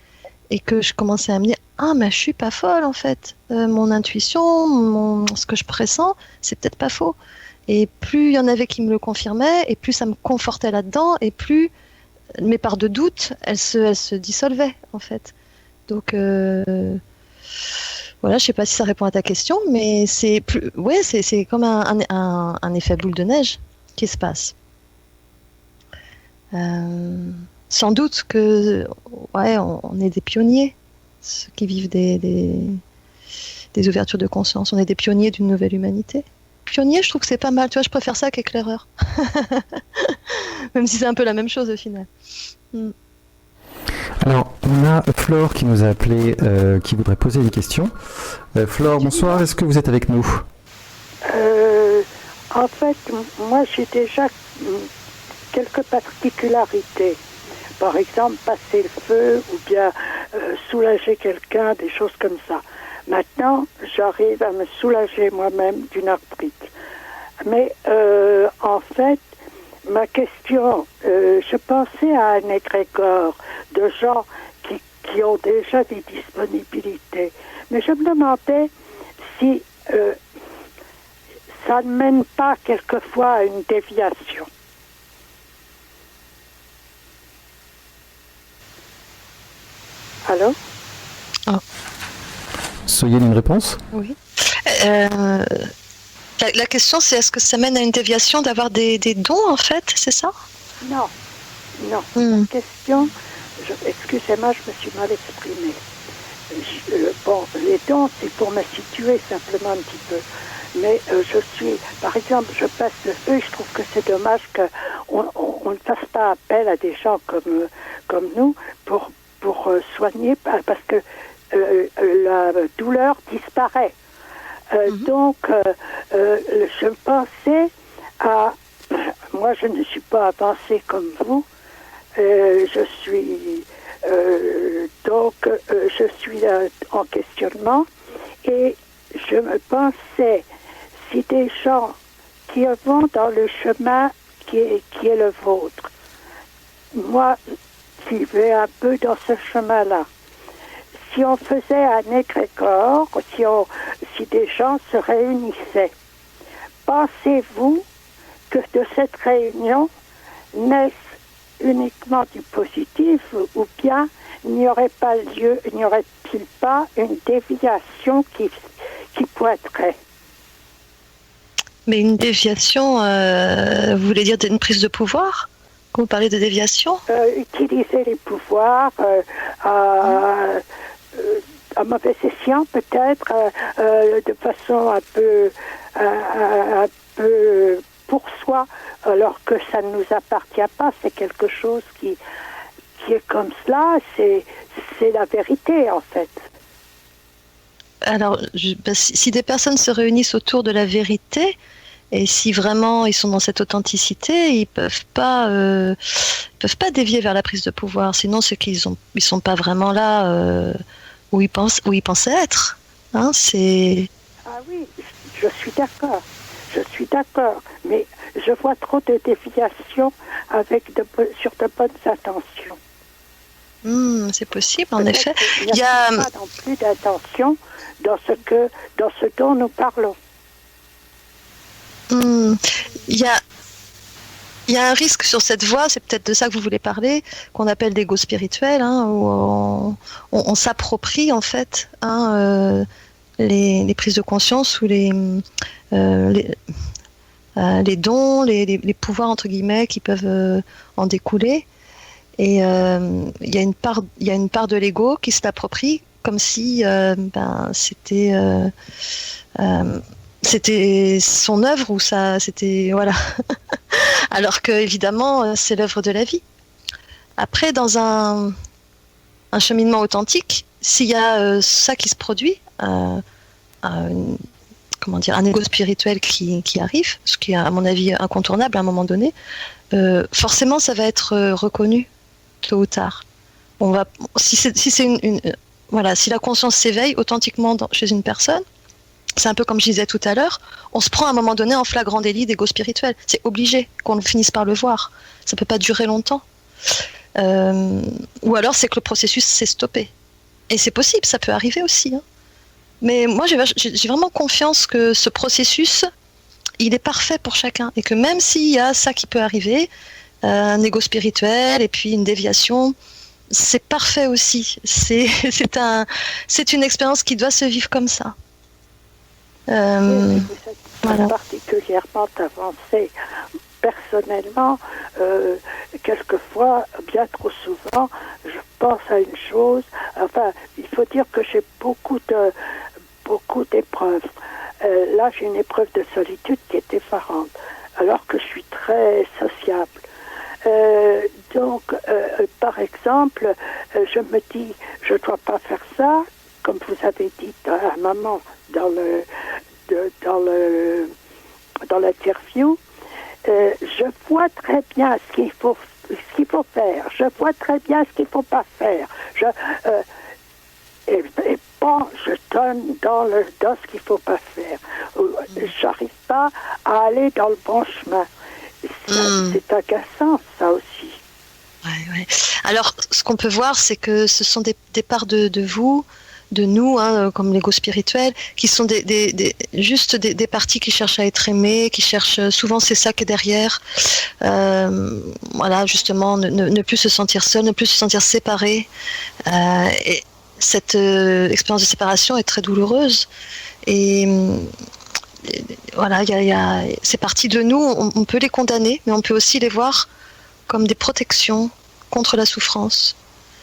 et que je commençais à me dire mais je suis pas folle en fait. Mon intuition, ce que je pressens, c'est peut-être pas faux. Et plus il y en avait qui me le confirmaient, et plus ça me confortait là-dedans, et plus mes parts de doute, elles se dissolvaient en fait. Donc voilà, je sais pas si ça répond à ta question, mais c'est comme un effet boule de neige qui se passe. Sans doute que on est des pionniers, ceux qui vivent des ouvertures de conscience. On est des pionniers d'une nouvelle humanité. Pionnier, je trouve que c'est pas mal. Tu vois, je préfère ça qu'éclaireur. Même si c'est un peu la même chose au final. Alors, on a Flore qui nous a appelé, qui voudrait poser une question. Flore, bonsoir, est-ce que vous êtes avec nous? En fait, moi j'ai déjà quelques particularités. Par exemple, passer le feu ou bien soulager quelqu'un, des choses comme ça. Maintenant, j'arrive à me soulager moi-même d'une arthrite. Mais en fait, ma question, je pensais à un égrégore de gens qui ont déjà des disponibilités. Mais je me demandais si ça ne mène pas quelquefois à une déviation. Allô? Soyez une réponse? Oui. La question, c'est est-ce que ça mène à une déviation d'avoir des dons, en fait, c'est ça? Non. La question, excusez-moi, je me suis mal exprimée. Les dons, c'est pour me situer simplement un petit peu. Mais par exemple, je passe le feu, je trouve que c'est dommage qu'on ne fasse pas appel à des gens comme nous pour soigner, parce que la douleur disparaît. Donc, je pensais à... Moi, je ne suis pas avancée comme vous. Je suis en questionnement. Et je me pensais, si des gens qui vont dans le chemin qui est le vôtre, moi, qui vais un peu dans ce chemin-là, si on faisait un égrégore, si des gens se réunissaient, pensez-vous que de cette réunion naisse uniquement du positif, ou bien n'y aurait-il pas une déviation qui pointerait? Mais une déviation, vous voulez dire une prise de pouvoir? Quand vous parlez de déviation? Utiliser les pouvoirs à mauvais escient peut-être, de façon un peu pour soi, alors que ça ne nous appartient pas. C'est quelque chose qui est comme cela, c'est la vérité en fait. Alors, si des personnes se réunissent autour de la vérité, et si vraiment ils sont dans cette authenticité, ils peuvent pas dévier vers la prise de pouvoir. Sinon, c'est qu'ils sont pas vraiment là où ils pensaient être. Hein, c'est... Ah oui, je suis d'accord. Mais je vois trop de déviations sur de bonnes intentions. C'est possible, en Peut-être effet. qu'il Il n'y y a a, pas non plus d'intention dans ce dont nous parlons. hmm, il y a, il y a un risque sur cette voie, c'est peut-être de ça que vous voulez parler, qu'on appelle d'ego spirituel, hein, où on s'approprie en fait les prises de conscience ou euh, les, les dons, les pouvoirs entre guillemets qui peuvent en découler. Et il y a une part de l'ego qui se l'approprie comme si c'était son œuvre ou ça, c'était voilà. Alors que évidemment c'est l'œuvre de la vie. Après, dans un cheminement authentique, s'il y a ça qui se produit, comment dire, un ego spirituel qui arrive, ce qui est à mon avis incontournable à un moment donné, forcément ça va être reconnu tôt ou tard. Si la conscience s'éveille authentiquement chez une personne, c'est un peu comme je disais tout à l'heure, on se prend à un moment donné en flagrant délit d'ego spirituel. C'est obligé qu'on finisse par le voir. Ça peut pas durer longtemps. Ou alors c'est que le processus s'est stoppé. Et c'est possible, ça peut arriver aussi. Hein. Mais moi j'ai vraiment confiance que ce processus, il est parfait pour chacun. Et que même s'il y a ça qui peut arriver, un ego spirituel et puis une déviation, c'est parfait aussi. C'est une expérience qui doit se vivre comme ça. Oui, vous êtes Voilà. particulièrement avancé. Personnellement, quelquefois, bien trop souvent, je pense à une chose. Enfin, il faut dire que j'ai beaucoup d'épreuves. Là, j'ai une épreuve de solitude qui est effarante, alors que je suis très sociable. Par exemple, je me dis, je ne dois pas faire ça, comme vous avez dit à un moment dans l'interview. Je vois très bien ce qu'il faut faire. Je vois très bien ce qu'il ne faut pas faire. Et je donne dans ce qu'il ne faut pas faire. J'arrive pas à aller dans le bon chemin. C'est agaçant, ça aussi. Ouais. Alors, ce qu'on peut voir, c'est que ce sont des parts de vous, de nous, hein, comme l'ego spirituel, qui sont juste des parties qui cherchent à être aimées, qui cherchent, souvent c'est ça qui est derrière, voilà, justement, ne plus se sentir seul, ne plus se sentir séparé. Et cette expérience de séparation est très douloureuse. Et voilà, ces parties de nous, on peut les condamner, mais on peut aussi les voir comme des protections contre la souffrance.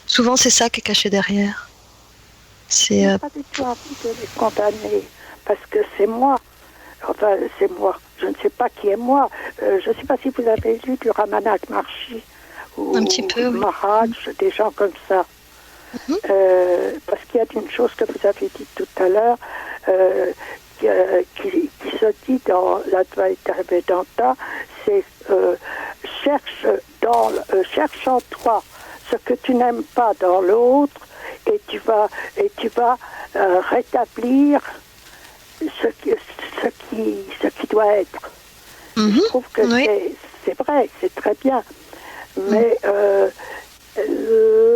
Souvent, c'est ça qui est caché derrière. Je n'ai pas du tout envie de les condamner, parce que c'est moi. Enfin, c'est moi. Je ne sais pas qui est moi. Je ne sais pas si vous avez lu du Ramanak Maharshi ou un petit peu, oui. Maharaj, des gens comme ça. Parce qu'il y a une chose que vous avez dit tout à l'heure, qui se dit dans l'Advaita Vedanta, c'est cherche en toi ce que tu n'aimes pas dans l'autre, et tu vas rétablir ce qui doit être. Je trouve que c'est vrai, c'est très bien. Mais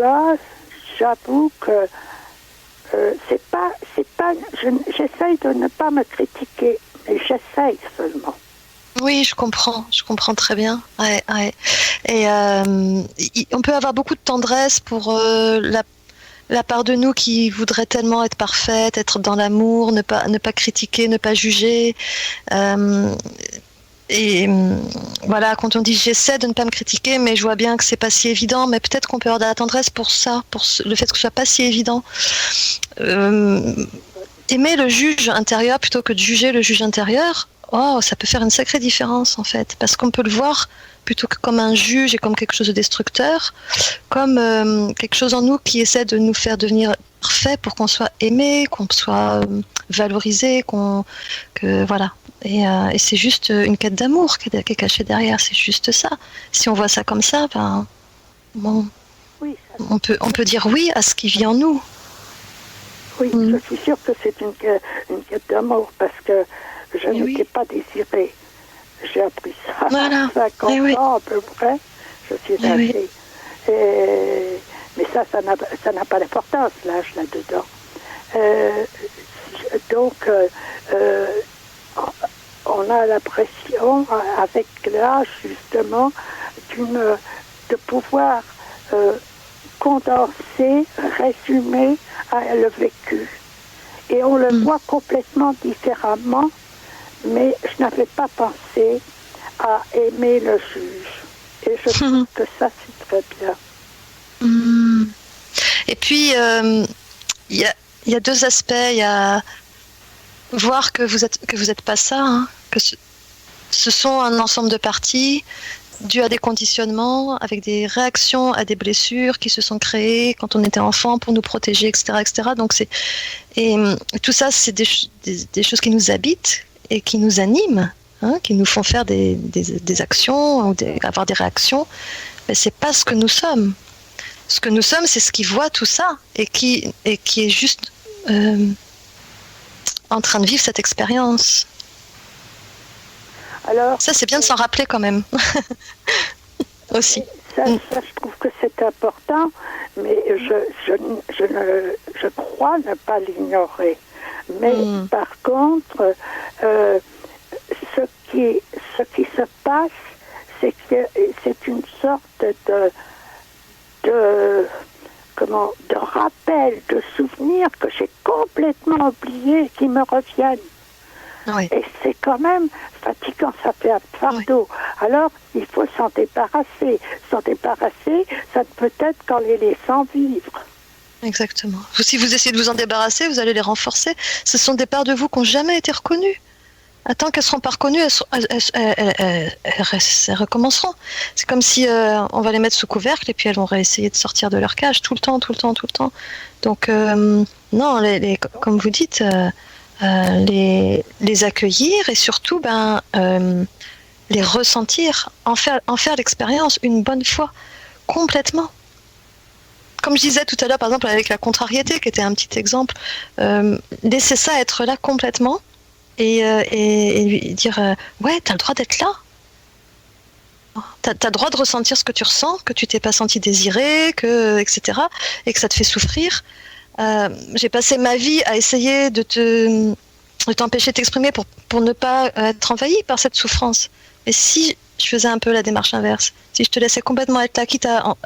là, j'avoue que j'essaye de ne pas me critiquer, mais j'essaye seulement. Oui, je comprends très bien. Ouais. Et on peut avoir beaucoup de tendresse pour la part de nous qui voudrait tellement être parfaite, être dans l'amour, ne pas critiquer, ne pas juger. Et voilà, quand on dit j'essaie de ne pas me critiquer, mais je vois bien que c'est pas si évident, mais peut-être qu'on peut avoir de la tendresse pour ça, le fait que ce soit pas si évident. Aimer le juge intérieur plutôt que de juger le juge intérieur, ça peut faire une sacrée différence en fait, parce qu'on peut le voir plutôt que comme un juge et comme quelque chose de destructeur, comme quelque chose en nous qui essaie de nous faire devenir parfait pour qu'on soit aimé, qu'on soit valorisé, voilà. Et c'est juste une quête d'amour qui est cachée derrière, c'est juste ça. Si on voit ça comme ça, oui, on peut dire oui à ce qui vit en nous. Oui, je suis sûre que c'est une quête d'amour, parce que je n'étais pas désirée. J'ai appris ça à 50 ans à peu près. Je suis âgée. Mais ça n'a pas d'importance, l'âge là-dedans. Donc, on a l'impression, avec l'âge justement, de pouvoir condenser, résumer le vécu. Et on le voit complètement différemment, mais je n'avais pas pensé à aimer le juge. Et je trouve que ça, c'est très bien. Et puis, il y a deux aspects. Il y a voir que vous êtes pas ça, hein, que ce sont un ensemble de parties dues à des conditionnements, avec des réactions à des blessures qui se sont créées quand on était enfant pour nous protéger, etc., etc. Donc tout ça, c'est des choses qui nous habitent et qui nous animent, hein, qui nous font faire des actions ou avoir des réactions. Mais c'est pas ce que nous sommes. Ce que nous sommes, c'est ce qui voit tout ça et qui est juste en train de vivre cette expérience. Alors, ça, c'est bien de s'en rappeler quand même. Aussi. Ça, je trouve que c'est important, mais je crois ne pas l'ignorer. Mais par contre, ce qui se passe, c'est que c'est une sorte de rappel, de souvenirs que j'ai complètement oubliés, qui me reviennent. Oui. Et c'est quand même fatigant, ça fait un fardeau. Oui. Alors, il faut s'en débarrasser. S'en débarrasser, ça ne peut être qu'en les laissant vivre. Exactement. Si vous essayez de vous en débarrasser, vous allez les renforcer. Ce sont des parts de vous qui n'ont jamais été reconnues. Tant qu'elles ne seront pas reconnues, elles recommenceront. C'est comme si on va les mettre sous couvercle et puis elles vont essayer de sortir de leur cage tout le temps. Donc, non, comme vous dites, les accueillir et surtout les ressentir, en faire l'expérience une bonne fois, complètement. Comme je disais tout à l'heure, par exemple, avec la contrariété, qui était un petit exemple, laisser ça être là complètement. Et lui dire ouais, t'as le droit d'être là, t'as le droit de ressentir ce que tu ressens, que tu t'es pas senti désiré, etc., et que ça te fait souffrir. J'ai passé ma vie à essayer de t'empêcher de t'exprimer pour ne pas être envahi par cette souffrance. Et si je faisais un peu la démarche inverse, si je te laissais complètement être là, quitte à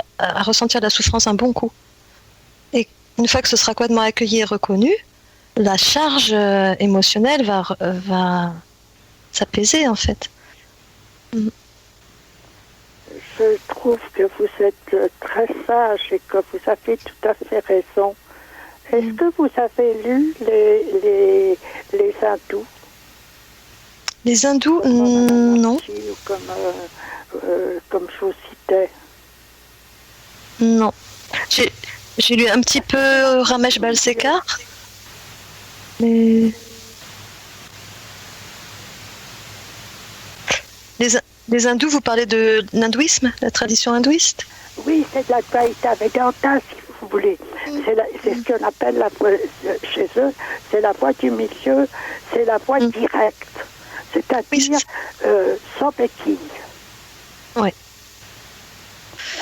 ressentir de la souffrance un bon coup, et une fois que ce sera complètement accueilli et reconnu, la charge émotionnelle va s'apaiser, en fait. Je trouve que vous êtes très sage et que vous avez tout à fait raison. Est-ce que vous avez lu les hindous? Les hindous, non. Comme je vous citais. Non. J'ai lu un petit peu Ramesh Balsekar. Mais... Les hindous, vous parlez de l'hindouisme, la tradition hindouiste? Oui, c'est de l'Advaita Vedanta, si vous voulez. C'est ce qu'on appelle la voie, chez eux, c'est la voie du milieu, c'est la voie directe. C'est-à-dire sans béquille. Oui.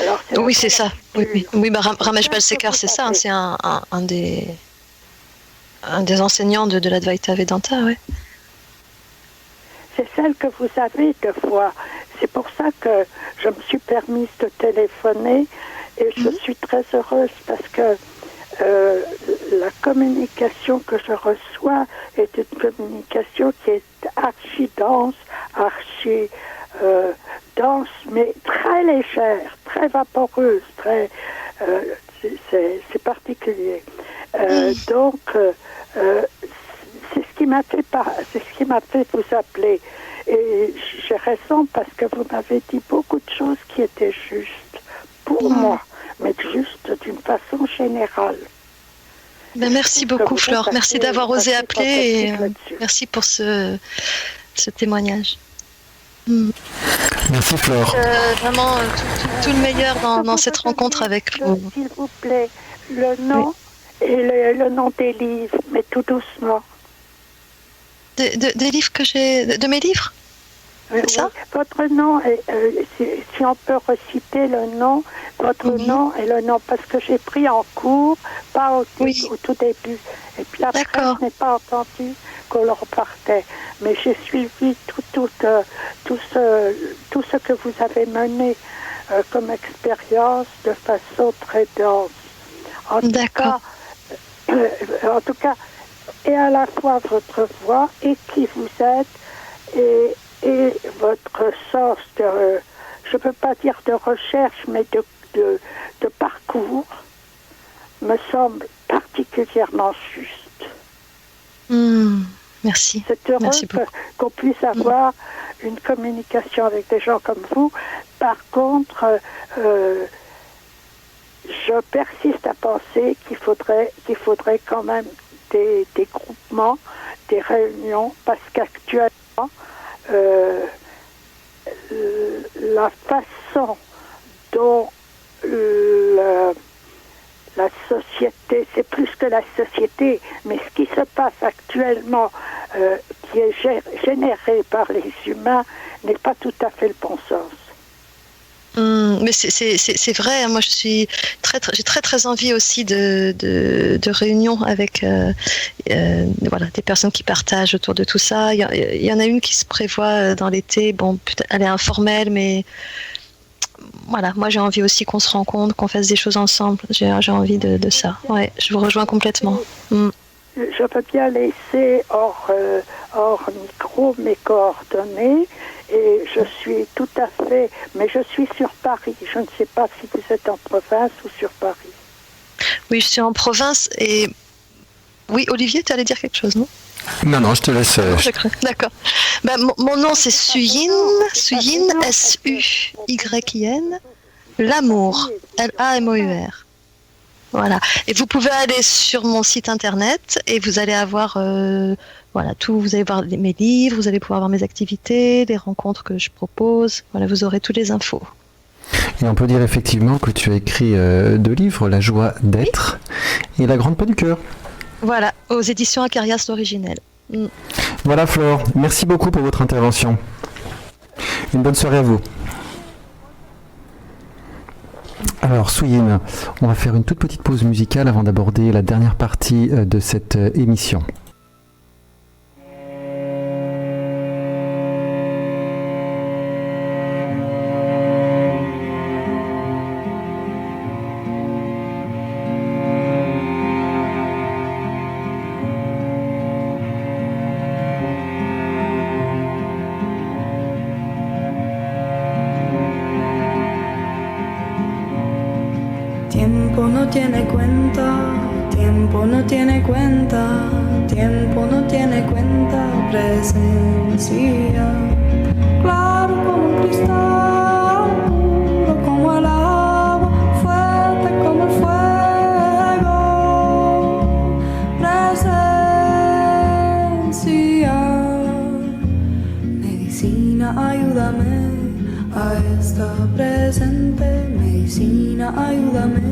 Alors, oui, c'est ça. Oui, Ramesh Balsekar, c'est ça. Hein, c'est un des enseignants de l'Advaita Vedanta, oui. C'est celle que vous avez deux fois. C'est pour ça que je me suis permise de téléphoner et je suis très heureuse parce que la communication que je reçois est une communication qui est archi dense, mais très légère, très vaporeuse, c'est particulier. Donc, c'est ce qui m'a fait vous appeler. Et j'ai raison parce que vous m'avez dit beaucoup de choses qui étaient justes pour moi, mais juste d'une façon générale. Ben merci beaucoup, Flore. Merci d'avoir osé appeler et merci pour ce témoignage. Merci, Flore. Vraiment tout le meilleur dans cette rencontre avec vous. S'il vous plaît, le nom et le nom des livres, mais tout doucement. Des livres que j'ai... De mes livres? Oui, C'est ça? votre nom, si on peut reciter le nom, votre nom et le nom, parce que j'ai pris en cours, pas au tout début. Et puis après, je n'ai pas entendu qu'on leur partait. Mais j'ai suivi tout ce que vous avez mené comme expérience de façon très dense. En tout cas, et à la fois votre voix et qui vous êtes et votre sens de, je ne peux pas dire de recherche, mais de parcours, me semble particulièrement juste. Merci. C'est heureux Merci qu'on puisse avoir une communication avec des gens comme vous. Par contre, je persiste à penser qu'il faudrait quand même des groupements, des réunions, parce qu'actuellement, la façon dont la société, c'est plus que la société, mais ce qui se passe actuellement, qui est généré par les humains, n'est pas tout à fait le bon sens. Mais c'est vrai, moi j'ai très envie aussi de réunions avec des personnes qui partagent autour de tout ça. Il y en a une qui se prévoit dans l'été, elle est informelle, mais voilà, moi j'ai envie aussi qu'on se rencontre, qu'on fasse des choses ensemble, j'ai envie de ça. Ouais, je vous rejoins complètement. Je peux bien laisser hors micro mes coordonnées et je suis tout à fait, mais je suis sur Paris. Je ne sais pas si vous êtes en province ou sur Paris. Oui, je suis en province et oui, Olivier, tu allais dire quelque chose, non? Non, je te laisse. D'accord. Mon nom c'est Suyin, S-U-Y-I-N, l'amour, L-A-M-O-U-R. Voilà. Et vous pouvez aller sur mon site internet et vous allez avoir tout. Vous allez voir mes livres, vous allez pouvoir voir mes activités, les rencontres que je propose. Voilà, vous aurez toutes les infos. Et on peut dire effectivement que tu as écrit 2 livres, La joie d'être et La grande paix du cœur. Voilà, aux éditions Acarias l'originel. Voilà Flore, merci beaucoup pour votre intervention. Une bonne soirée à vous. Alors Souyin, on va faire une toute petite pause musicale avant d'aborder la dernière partie de cette émission. Tiempo no tiene cuenta, tiempo no tiene cuenta, tiempo no tiene cuenta, presencia. Claro como un cristal, puro como el agua, fuerte como el fuego, presencia. Medicina, ayúdame a estar presente. Medicina, ayúdame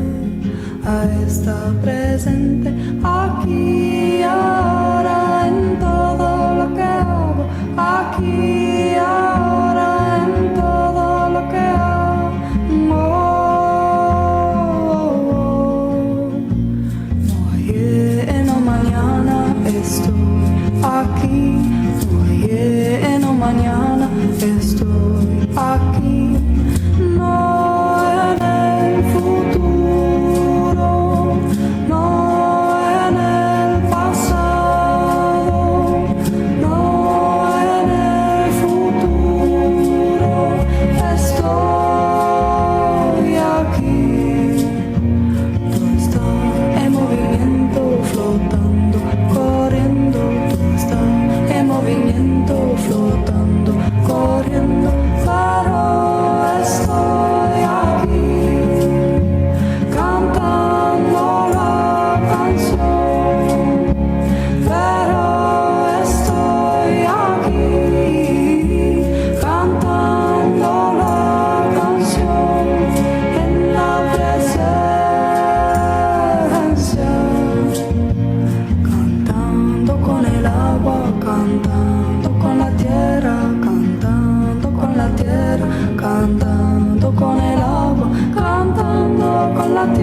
a estar presente aquí y ahora en todo lo que hago, aquí y ahora en todo lo que hago. No ayer, no mañana estoy aquí, no ayer, no mañana estoy aquí. Futuro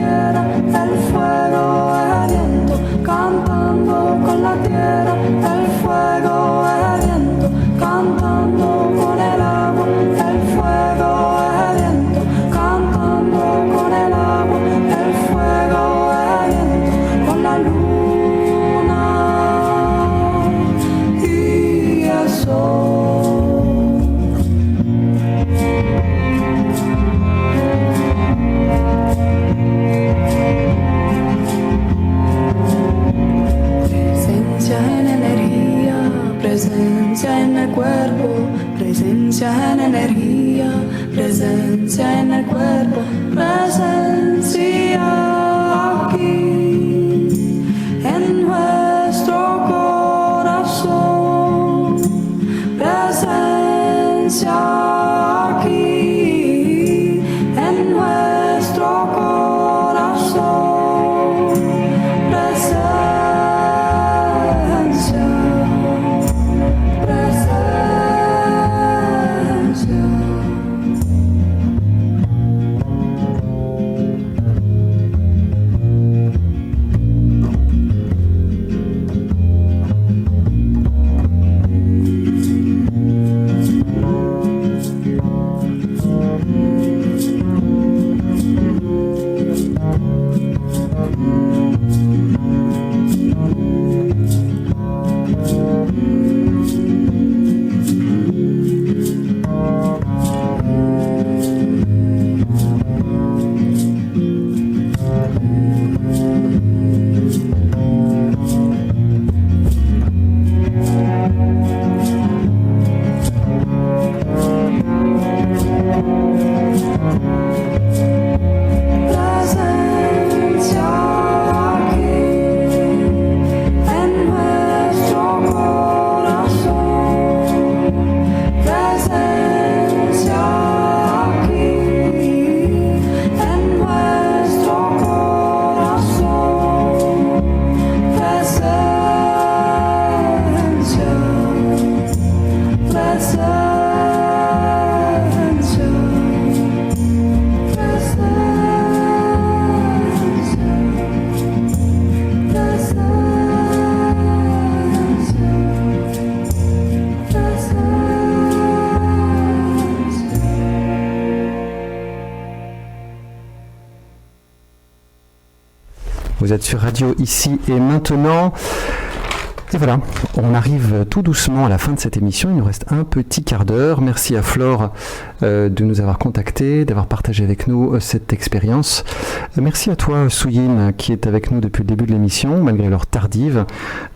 tierra, el fuego, el viento, cantando con la tierra, el fuego, el viento, cantando con el agua, el fuego, el viento, cantando con el agua, el fuego, el viento, con la luna y el sol. Presencia en el cuerpo, presencia en energía, presencia en el cuerpo, presencia aquí en nuestro corazón, presencia aquí en nuestro corazón, presencia. Vous êtes sur Radio Ici et Maintenant. Et voilà, on arrive tout doucement à la fin de cette émission. Il nous reste un petit quart d'heure. Merci à Flore de nous avoir contactés, d'avoir partagé avec nous cette expérience. Merci à toi, Souyin, qui est avec nous depuis le début de l'émission, malgré l'heure tardive,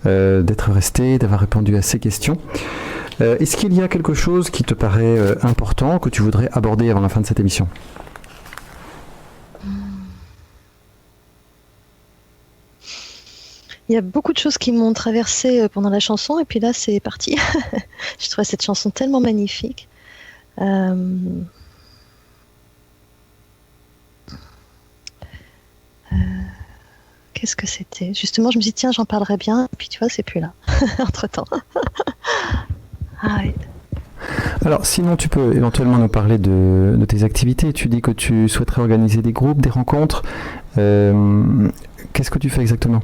d'être resté, d'avoir répondu à ces questions. Est-ce qu'il y a quelque chose qui te paraît important, que tu voudrais aborder avant la fin de cette émission ? Il y a beaucoup de choses qui m'ont traversée pendant la chanson, et puis là, c'est parti. Je trouve cette chanson tellement magnifique. Qu'est-ce que c'était ? Justement, je me dis, tiens, j'en parlerai bien, et puis tu vois, c'est plus là, entre-temps. Ah, ouais. Alors, sinon, tu peux éventuellement nous parler de tes activités. Tu dis que tu souhaiterais organiser des groupes, des rencontres. Qu'est-ce que tu fais exactement ?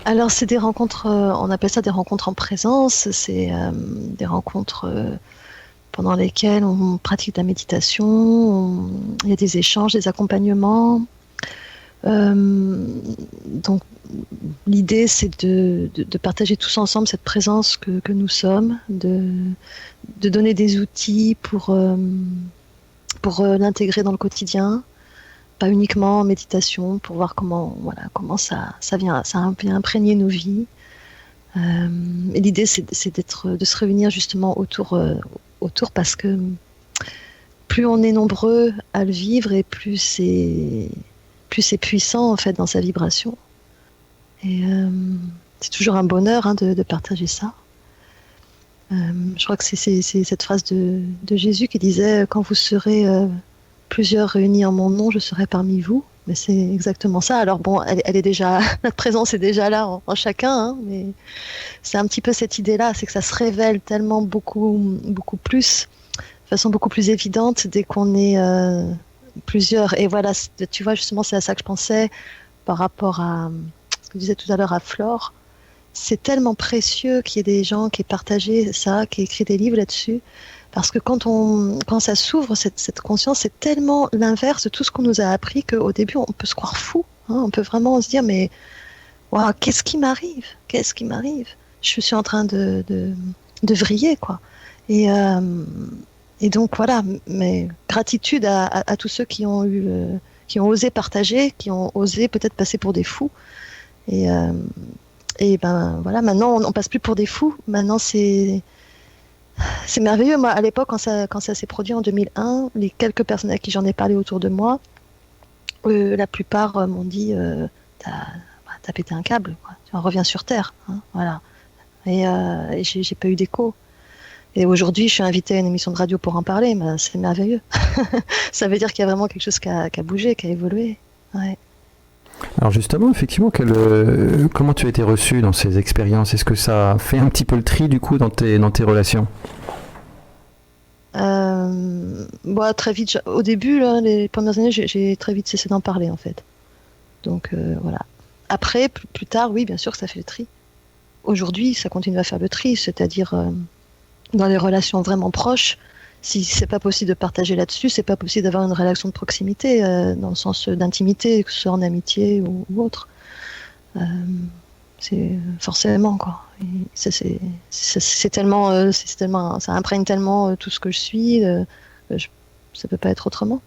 Alors, c'est des rencontres, on appelle ça des rencontres en présence. C'est des rencontres pendant lesquelles on pratique de la méditation, il y a des échanges, des accompagnements. Donc, l'idée, c'est de partager tous ensemble cette présence que nous sommes, de donner des outils pour l'intégrer dans le quotidien, pas uniquement en méditation, pour voir comment ça vient imprégner nos vies. Et l'idée, c'est de se réunir justement autour parce que plus on est nombreux à le vivre et plus c'est puissant en fait dans sa vibration. Et c'est toujours un bonheur de partager ça. Je crois que c'est cette phrase de Jésus qui disait « Quand vous serez plusieurs réunis en mon nom, je serai parmi vous ». Mais c'est exactement ça. Alors bon, elle est déjà, notre présence est déjà là en chacun, hein, mais c'est un petit peu cette idée-là, c'est que ça se révèle tellement beaucoup plus, de façon beaucoup plus évidente dès qu'on est plusieurs. Et voilà, tu vois, justement, c'est à ça que je pensais par rapport à ce que je disais tout à l'heure à Flore. C'est tellement précieux qu'il y ait des gens qui aient partagé ça, qui aient écrit des livres là-dessus. Parce que quand ça s'ouvre, cette conscience, c'est tellement l'inverse de tout ce qu'on nous a appris qu'au début, on peut se croire fou. Hein, on peut vraiment se dire, mais wow, qu'est-ce qui m'arrive? Qu'est-ce qui m'arrive? Je suis en train de vriller, quoi. Et donc, voilà, mais gratitude à tous ceux qui ont osé partager, qui ont osé peut-être passer pour des fous. Et ben voilà, maintenant, on passe plus pour des fous. Maintenant, c'est merveilleux. Moi, à l'époque, quand ça s'est produit en 2001, les quelques personnes à qui j'en ai parlé autour de moi, la plupart m'ont dit t'as pété un câble, quoi. Tu en reviens sur Terre. Hein, voilà. Et j'ai pas eu d'écho. Et aujourd'hui, je suis invitée à une émission de radio pour en parler. Mais c'est merveilleux. Ça veut dire qu'il y a vraiment quelque chose qui a bougé, qui a évolué. Ouais. Alors justement, effectivement, comment tu as été reçu dans ces expériences? Est-ce que ça fait un petit peu le tri du coup dans tes relations? Très vite. Au début, là, les premières années, j'ai très vite cessé d'en parler en fait. Donc voilà. Après, plus tard, oui, bien sûr que ça fait le tri. Aujourd'hui, ça continue à faire le tri, c'est-à-dire dans les relations vraiment proches. Si c'est pas possible de partager là-dessus, c'est pas possible d'avoir une relation de proximité, dans le sens d'intimité, que ce soit en amitié ou autre. C'est forcément, quoi. Et c'est tellement, ça imprègne tellement tout ce que je suis, ça peut pas être autrement.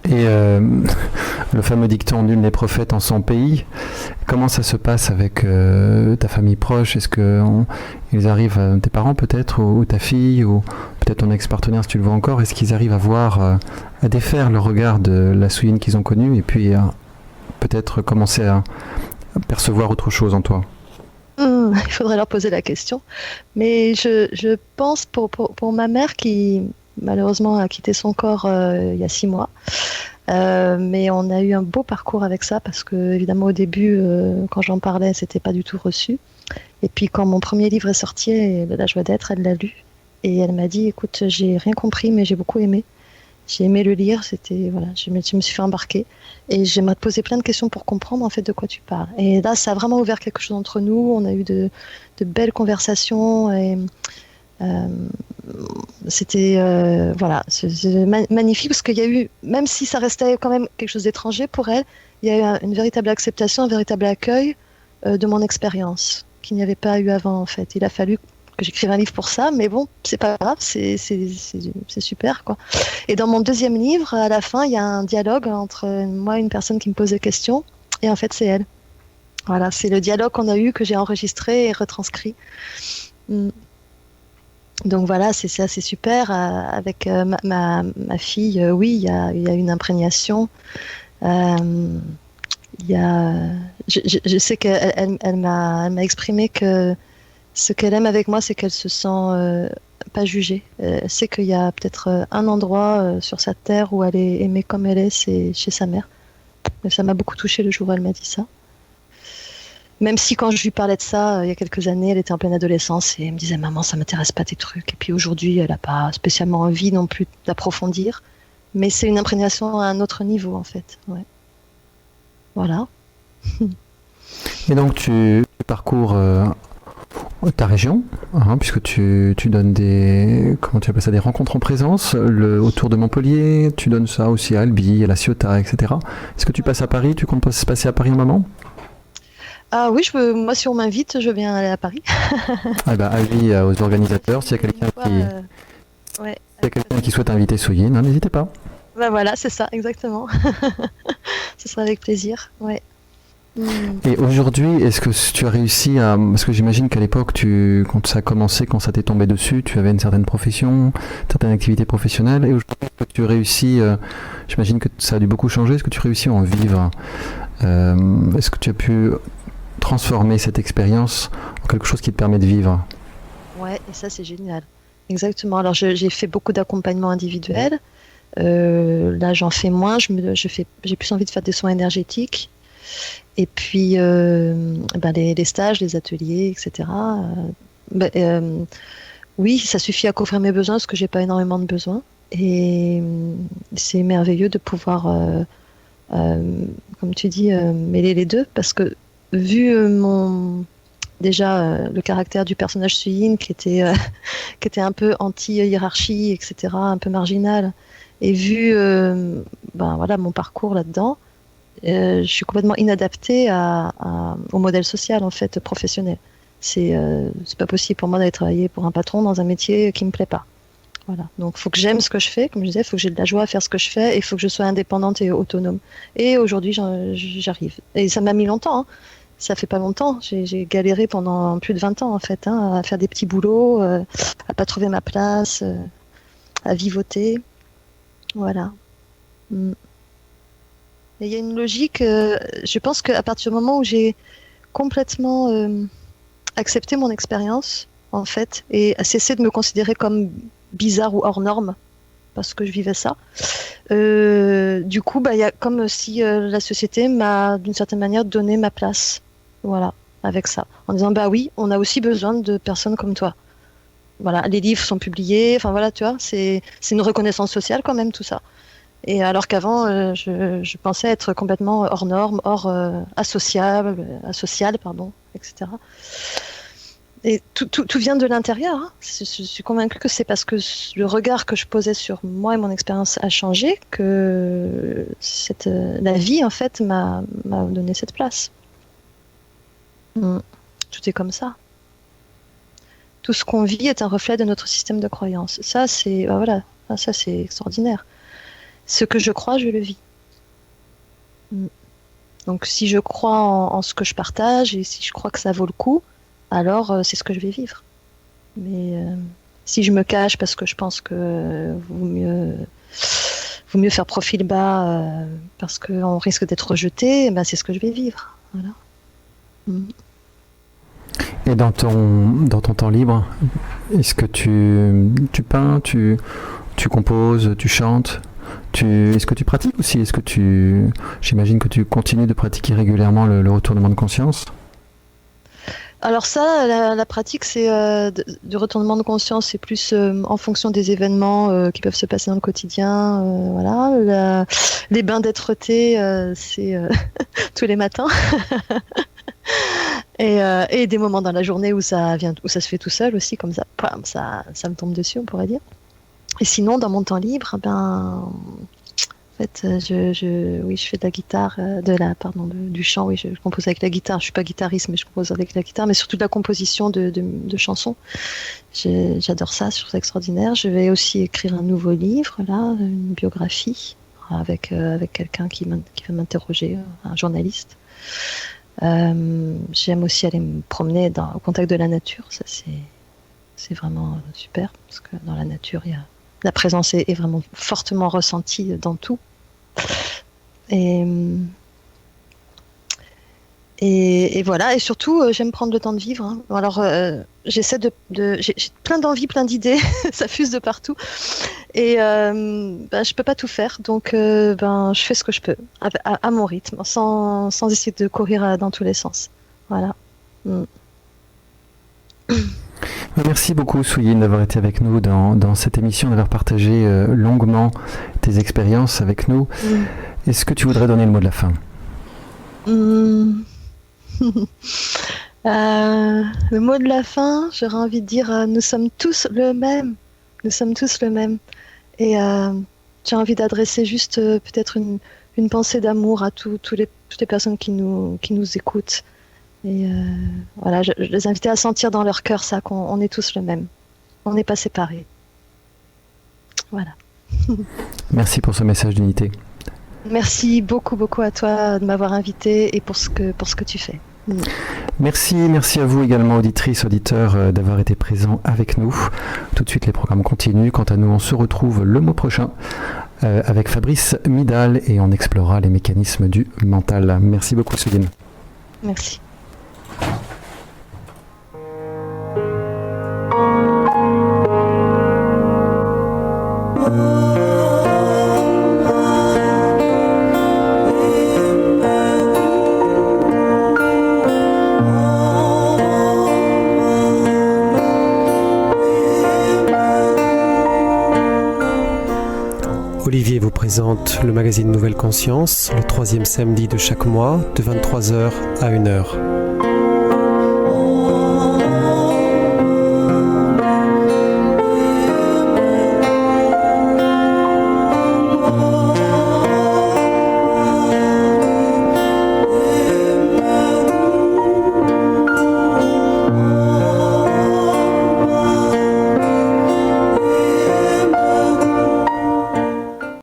Et le fameux dicton nul n'est prophète en son pays, comment ça se passe avec ta famille proche? Est-ce qu'ils arrivent, tes parents peut-être, ou ta fille, ou peut-être ton ex-partenaire si tu le vois encore, est-ce qu'ils arrivent à voir, à défaire le regard de la Souline qu'ils ont connue et puis peut-être commencer à percevoir autre chose en toi? Il faudrait leur poser la question. Mais je pense pour ma mère qui malheureusement a quitté son corps il y a 6 mois. Mais on a eu un beau parcours avec ça parce que évidemment au début quand j'en parlais c'était pas du tout reçu, et puis quand mon premier livre est sorti, La joie d'être, elle l'a lu et elle m'a dit écoute, j'ai rien compris mais j'ai beaucoup aimé, j'ai aimé le lire, c'était voilà, je me suis fait embarquer et j'aimerais te poser plein de questions pour comprendre en fait de quoi tu parles. Et là ça a vraiment ouvert quelque chose entre nous, on a eu de belles conversations et c'était voilà, c'est magnifique parce qu'il y a eu, même si ça restait quand même quelque chose d'étranger pour elle, il y a eu une véritable acceptation, un véritable accueil de mon expérience qu'il n'y avait pas eu avant en fait. Il a fallu que j'écrive un livre pour ça, mais bon, c'est pas grave, c'est super quoi. Et dans mon deuxième livre, à la fin, il y a un dialogue entre moi et une personne qui me pose des questions, et en fait c'est elle. Voilà, c'est le dialogue qu'on a eu que j'ai enregistré et retranscrit. Donc voilà, c'est assez super. Avec ma fille, oui, il y a une imprégnation. Je sais qu'elle m'a exprimé que ce qu'elle aime avec moi, c'est qu'elle se sent pas jugée. Elle sait qu'il y a peut-être un endroit sur sa terre où elle est aimée comme elle est, c'est chez sa mère. Ça m'a beaucoup touchée le jour où elle m'a dit ça. Même si quand je lui parlais de ça, il y a quelques années, elle était en pleine adolescence et elle me disait « Maman, ça m'intéresse pas tes trucs ». Et puis aujourd'hui, elle n'a pas spécialement envie non plus d'approfondir. Mais c'est une imprégnation à un autre niveau, en fait. Ouais. Voilà. Et donc, tu parcours ta région, hein, puisque tu donnes comment tu appelles ça, des rencontres en présence, autour de Montpellier, tu donnes ça aussi à Albi, à La Ciotat, etc. Est-ce que tu passes à Paris? Tu comptes passer à Paris un moment? Ah oui, moi si on m'invite, je viens aller à Paris. Ah bah, avis aux organisateurs, s'il y a quelqu'un qui souhaite inviter Souline, hein, n'hésitez pas. Bah voilà, c'est ça, exactement. Ce sera avec plaisir, ouais. Et aujourd'hui, est-ce que tu as réussi à... Parce que j'imagine qu'à l'époque, quand ça a commencé, quand ça t'est tombé dessus, tu avais une certaine profession, une certaine activité professionnelle, et aujourd'hui, est-ce que tu réussis... j'imagine que ça a dû beaucoup changer, est-ce que tu réussis à en vivre? Est-ce que tu as pu transformer cette expérience en quelque chose qui te permet de vivre? Ouais, et ça c'est génial. Exactement. Alors j'ai fait beaucoup d'accompagnement individuel. Là j'en fais moins. J'ai plus envie de faire des soins énergétiques. Et puis les stages, les ateliers, etc. Oui, ça suffit à couvrir mes besoins parce que j'ai pas énormément de besoins. Et c'est merveilleux de pouvoir, comme tu dis, mêler les deux, parce que vu déjà le caractère du personnage Suyin qui était un peu anti-hiérarchie, etc., un peu marginal, et vu voilà, mon parcours là-dedans, je suis complètement inadaptée au modèle social, en fait, professionnel. C'est pas possible pour moi d'aller travailler pour un patron dans un métier qui me plaît pas. Voilà. Donc, il faut que j'aime ce que je fais, comme je disais, il faut que j'ai de la joie à faire ce que je fais, et il faut que je sois indépendante et autonome. Et aujourd'hui, j'arrive. Et ça m'a mis longtemps, hein. Ça fait pas longtemps. J'ai galéré pendant plus de 20 ans, en fait, hein, à faire des petits boulots, à pas trouver ma place, à vivoter. Voilà. Mm. Et il y a une logique, je pense qu'à partir du moment où j'ai complètement accepté mon expérience, en fait, et cessé de me considérer comme bizarre ou hors norme, parce que je vivais ça, du coup, il y a comme si la société m'a, d'une certaine manière, donné ma place. Voilà, avec ça. En disant, bah oui, on a aussi besoin de personnes comme toi. Voilà, les livres sont publiés, enfin voilà, tu vois, c'est une reconnaissance sociale quand même, tout ça. Et alors qu'avant, je pensais être complètement hors norme, hors asocial, pardon, etc. Et tout vient de l'intérieur, hein. Je suis convaincue que c'est parce que le regard que je posais sur moi et mon expérience a changé que la vie, en fait, m'a donné cette place. Tout est comme ça. Tout ce qu'on vit est un reflet de notre système de croyance. Ça, c'est voilà, ça c'est extraordinaire. Ce que je crois, je le vis. Donc, si je crois en ce que je partage et si je crois que ça vaut le coup, alors c'est ce que je vais vivre. Mais si je me cache parce que je pense que vaut mieux faire profil bas parce qu'on risque d'être rejeté, ben c'est ce que je vais vivre. Voilà. Et dans ton temps libre, est-ce que tu peins, tu composes, tu chantes? Est-ce que tu pratiques aussi? J'imagine que tu continues de pratiquer régulièrement le retournement de conscience? Alors ça, la pratique, c'est du retournement de conscience, c'est plus en fonction des événements qui peuvent se passer dans le quotidien. Voilà, les bains d'être-té, c'est tous les matins. Et des moments dans la journée où ça se fait tout seul aussi, comme ça, ça me tombe dessus, on pourrait dire. Et sinon, dans mon temps libre, en fait, oui, je fais de la guitare, du chant. Oui, je compose avec la guitare. Je suis pas guitariste, mais je compose avec la guitare, mais surtout de la composition de chansons. J'adore ça, je trouve ça extraordinaire. Je vais aussi écrire un nouveau livre, là, une biographie avec quelqu'un qui va m'interroger, un journaliste. J'aime aussi aller me promener au contact de la nature. Ça, c'est vraiment super, parce que dans la nature, la présence est vraiment fortement ressentie dans tout. Et voilà. Et surtout, j'aime prendre le temps de vivre, hein. Alors, j'essaie j'ai plein d'envies, plein d'idées. Ça fuse de partout. Et je peux pas tout faire. Donc, je fais ce que je peux, à mon rythme, sans essayer de courir dans tous les sens. Voilà. Merci beaucoup, Suyin, d'avoir été avec nous dans cette émission, d'avoir partagé longuement tes expériences avec nous. Est-ce que tu voudrais donner le mot de la fin? Le mot de la fin, j'aurais envie de dire nous sommes tous le même. Nous sommes tous le même. Et j'ai envie d'adresser juste peut-être une pensée d'amour à toutes les personnes qui nous écoutent. Et voilà, je les invite à sentir dans leur cœur ça, qu'on est tous le même. On n'est pas séparés. Voilà. Merci pour ce message d'unité. Merci beaucoup, beaucoup à toi de m'avoir invité et pour ce que tu fais. Merci à vous également, auditrices, auditeurs, d'avoir été présents avec nous. Tout de suite, les programmes continuent. Quant à nous, on se retrouve le mois prochain avec Fabrice Midal et on explorera les mécanismes du mental. Merci beaucoup, Suyin. Merci. présente le magazine Nouvelle Conscience, le troisième samedi de chaque mois, de 23h à 1h.